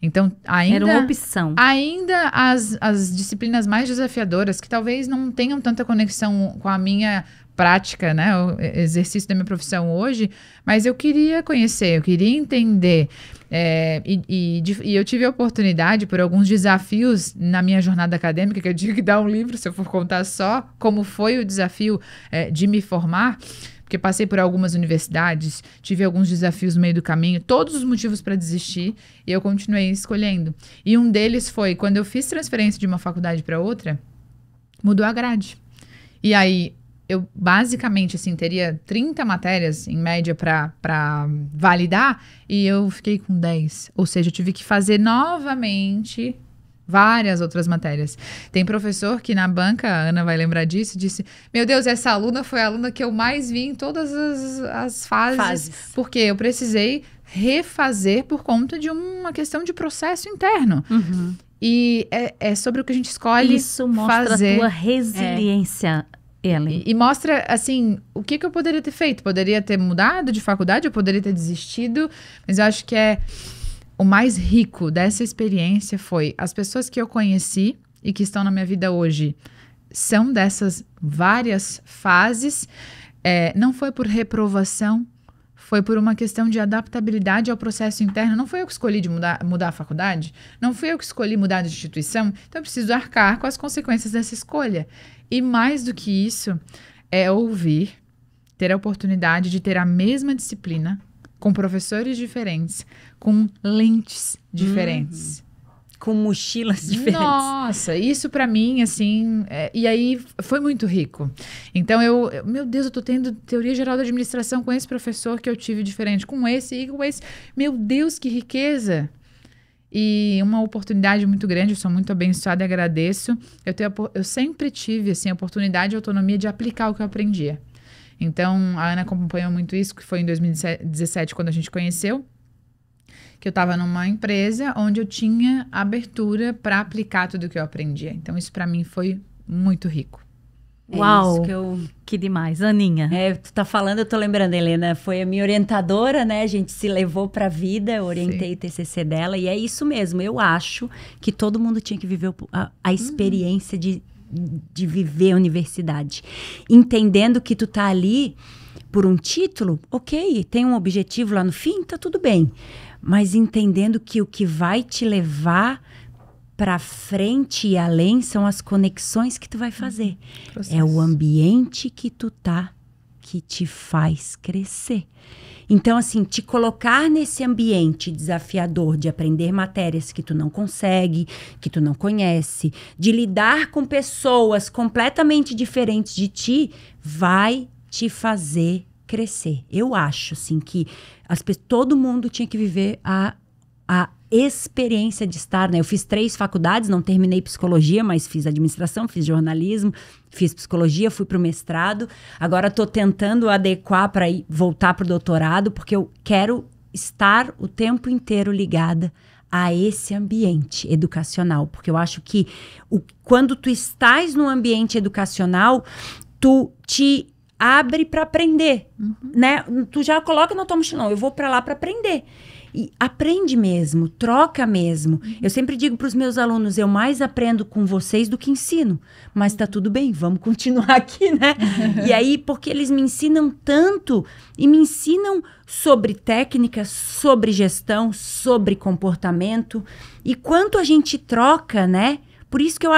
Então, ainda... Era uma opção. Ainda as disciplinas mais desafiadoras, que talvez não tenham tanta conexão com a minha prática, né? O exercício da minha profissão hoje, mas eu queria conhecer, eu queria entender. E eu tive a oportunidade, por alguns desafios na minha jornada acadêmica, que eu tive que dar um livro, se eu for contar só como foi o desafio de me formar, porque passei por algumas universidades, tive alguns desafios no meio do caminho, todos os motivos para desistir, e eu continuei escolhendo. E um deles foi, quando eu fiz transferência de uma faculdade para outra, mudou a grade. E aí, eu basicamente, assim, teria 30 matérias, em média, para validar, e eu fiquei com 10. Ou seja, eu tive que fazer novamente várias outras matérias. Tem professor que na banca, a Ana vai lembrar disso, disse, meu Deus, essa aluna foi a aluna que eu mais vi em todas as fases, porque eu precisei refazer por conta de uma questão de processo interno. Uhum. E é sobre o que a gente escolhe isso mostra fazer. A tua resiliência, Ellen. E mostra, assim, o que eu poderia ter feito. Poderia ter mudado de faculdade, eu poderia ter desistido, mas eu acho que o mais rico dessa experiência foi as pessoas que eu conheci e que estão na minha vida hoje são dessas várias fases. Não foi por reprovação, foi por uma questão de adaptabilidade ao processo interno. Não foi eu que escolhi de mudar a faculdade, não fui eu que escolhi mudar de instituição, então eu preciso arcar com as consequências dessa escolha. E mais do que isso, é ouvir, ter a oportunidade de ter a mesma disciplina, com professores diferentes, com lentes diferentes. Com mochilas diferentes. Nossa, isso pra mim, assim... e aí, foi muito rico. Então, meu Deus, eu tô tendo teoria geral da administração com esse professor que eu tive diferente, com esse e com esse. Meu Deus, que riqueza! E uma oportunidade muito grande, eu sou muito abençoada e agradeço. Eu sempre tive, assim, a oportunidade e autonomia de aplicar o que eu aprendia. Então, a Ana acompanhou muito isso, que foi em 2017, quando a gente conheceu, que eu estava numa empresa onde eu tinha abertura para aplicar tudo que eu aprendia. Então, isso para mim foi muito rico. Uau, que demais. Aninha. Tu tá falando, eu tô lembrando, Helena, foi a minha orientadora, né? A gente se levou pra vida, eu orientei o TCC dela, e é isso mesmo. Eu acho que todo mundo tinha que viver a experiência de viver a universidade. Entendendo que tu tá ali por um título, ok, tem um objetivo lá no fim, tá tudo bem. Mas entendendo que o que vai te levar para frente e além são as conexões que tu vai fazer. Processo. É o ambiente que tu tá que te faz crescer. Então, assim, te colocar nesse ambiente desafiador de aprender matérias que tu não consegue, que tu não conhece, de lidar com pessoas completamente diferentes de ti, vai te fazer crescer. Eu acho, assim, que todo mundo tinha que viver a experiência de estar, né? Eu fiz 3 faculdades, não terminei psicologia, mas fiz administração, fiz jornalismo, fiz psicologia, fui para o mestrado. Agora estou tentando adequar para voltar para o doutorado, porque eu quero estar o tempo inteiro ligada a esse ambiente educacional. Porque eu acho que quando tu estás no ambiente educacional, tu te abre para aprender, né? Tu já coloca na tua mochila, eu vou para lá para aprender. E aprende mesmo, troca mesmo. Eu sempre digo para os meus alunos, eu mais aprendo com vocês do que ensino. Mas tá tudo bem, vamos continuar aqui, né? E aí, porque eles me ensinam tanto e me ensinam sobre técnicas, sobre gestão, sobre comportamento. E quanto a gente troca, né? Por isso que eu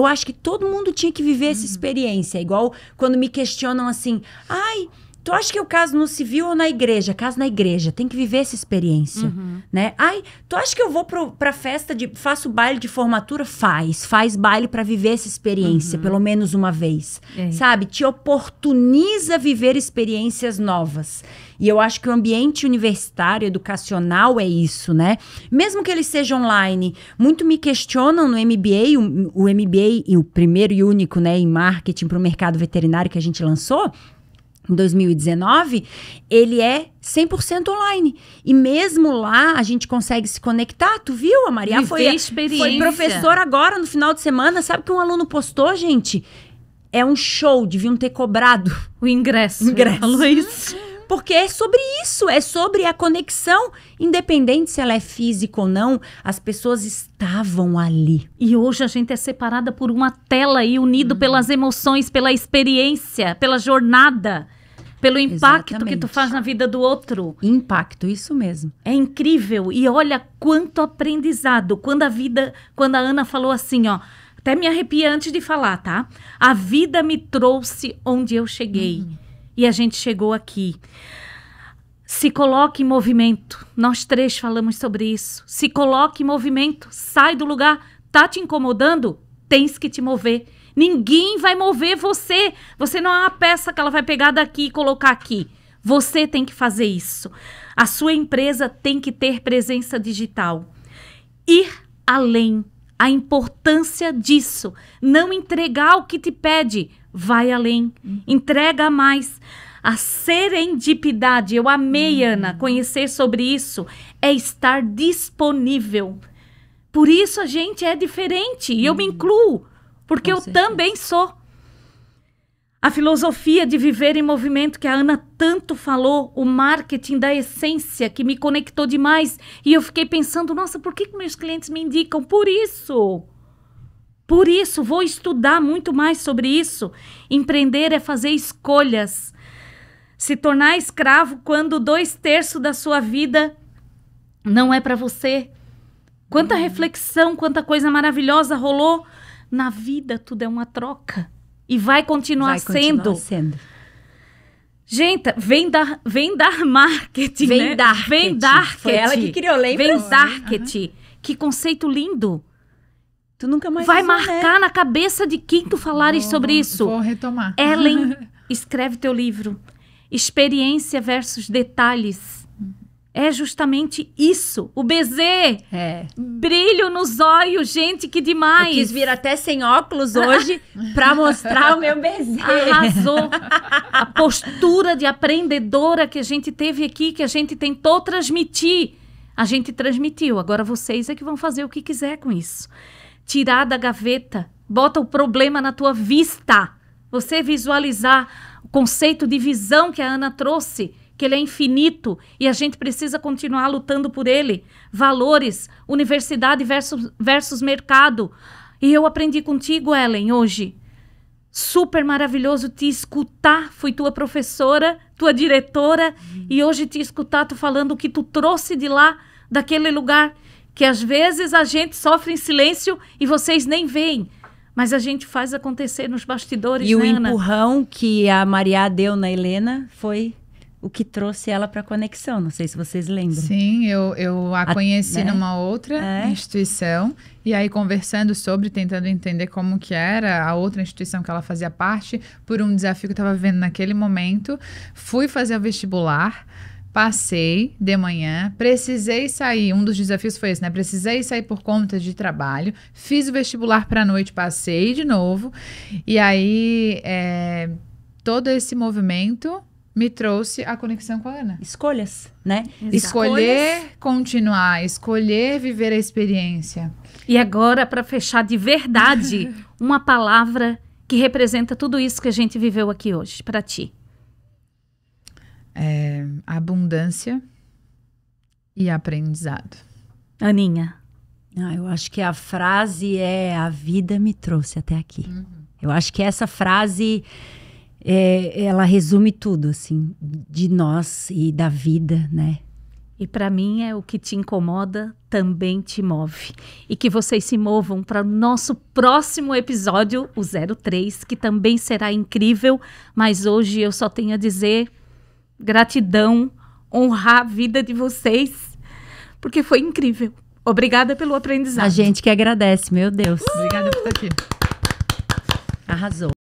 acho que todo mundo tinha que viver essa experiência. Igual quando me questionam assim, ai, tu acha que eu caso no civil ou na igreja? Caso na igreja, tem que viver essa experiência, né? Ai, tu acha que eu vou pra festa, faço baile de formatura? Faz baile pra viver essa experiência, pelo menos uma vez, sabe? Te oportuniza viver experiências novas. E eu acho que o ambiente universitário, educacional é isso, né? Mesmo que ele seja online, muito me questionam no MBA, o MBA, e o primeiro e único, né, em marketing para o mercado veterinário que a gente lançou, em 2019, ele é 100% online. E mesmo lá, a gente consegue se conectar. Tu viu? A Maria foi professora agora, no final de semana. Sabe o que um aluno postou, gente? É um show, deviam ter cobrado. O ingresso. Falou isso. Porque é sobre isso, é sobre a conexão, independente se ela é física ou não, as pessoas estavam ali. E hoje a gente é separada por uma tela e unido pelas emoções, pela experiência, pela jornada, pelo impacto que tu faz na vida do outro. Impacto, isso mesmo. É incrível. E olha quanto aprendizado. Quando a Ana falou assim, ó, até me arrepia antes de falar, tá? A vida me trouxe onde eu cheguei. E a gente chegou aqui. Se coloque em movimento. Nós três falamos sobre isso. Se coloque em movimento. Sai do lugar. Tá te incomodando? Tens que te mover. Ninguém vai mover você. Você não é uma peça que ela vai pegar daqui e colocar aqui. Você tem que fazer isso. A sua empresa tem que ter presença digital. Ir além. A importância disso. Não entregar o que te pede. Vai além, entrega mais. A serendipidade, eu amei, Ana, conhecer sobre isso, é estar disponível. Por isso a gente é diferente, e eu me incluo, porque eu também sou. A filosofia de viver em movimento que a Ana tanto falou, o marketing da essência, que me conectou demais, e eu fiquei pensando, nossa, por que meus clientes me indicam? Por isso. Por isso, vou estudar muito mais sobre isso. Empreender é fazer escolhas. Se tornar escravo quando 2/3 da sua vida não é para você. Quanta reflexão, quanta coisa maravilhosa rolou. Na vida, tudo é uma troca. E vai continuar sendo. Gente, vem dar marketing, né? Vem dar. Foi ela que criou, lembra? Vem marketing. Que conceito lindo. Tu nunca mais vai marcar na cabeça de quem tu falares sobre isso. Vou retomar. Ellen, escreve teu livro. Experiência versus detalhes. É justamente isso. O BZ. Brilho nos olhos, gente, que demais. Eu quis vir até sem óculos hoje pra mostrar o meu BZ. Arrasou. A postura de aprendedora que a gente teve aqui, que a gente tentou transmitir. A gente transmitiu. Agora vocês é que vão fazer o que quiser com isso. Tirar da gaveta, bota o problema na tua vista. Você visualizar o conceito de visão que a Ana trouxe, que ele é infinito e a gente precisa continuar lutando por ele. Valores, universidade versus mercado. E eu aprendi contigo, Ellen, hoje. Super maravilhoso te escutar. Fui tua professora, tua diretora, e hoje te escutar tu falando o que tu trouxe de lá, daquele lugar, que às vezes a gente sofre em silêncio e vocês nem veem. Mas a gente faz acontecer nos bastidores, e né, o Ana? empurrão que a Maria deu na Helena foi o que trouxe ela para a conexão. Não sei se vocês lembram. Sim, eu a conheci numa outra instituição. E aí, conversando sobre, tentando entender como que era a outra instituição que ela fazia parte, por um desafio que eu estava vivendo naquele momento. Fui fazer o vestibular. Passei de manhã, precisei sair, um dos desafios foi esse, né? Precisei sair por conta de trabalho, fiz o vestibular para a noite, passei de novo, e aí todo esse movimento me trouxe a conexão com a Ana. Escolhas, né? Escolher continuar, escolher viver a experiência. E agora, para fechar de verdade, uma palavra que representa tudo isso que a gente viveu aqui hoje, para ti. Abundância e aprendizado. Aninha. Eu acho que a frase é: a vida me trouxe até aqui. Eu acho que essa frase, ela resume tudo, assim, de nós e da vida, né? E para mim é: o que te incomoda também te move. E que vocês se movam para o nosso próximo episódio, o 03, que também será incrível. Mas hoje eu só tenho a dizer gratidão, honrar a vida de vocês, porque foi incrível. Obrigada pelo aprendizado. A gente que agradece, meu Deus. Obrigada por estar aqui. Arrasou.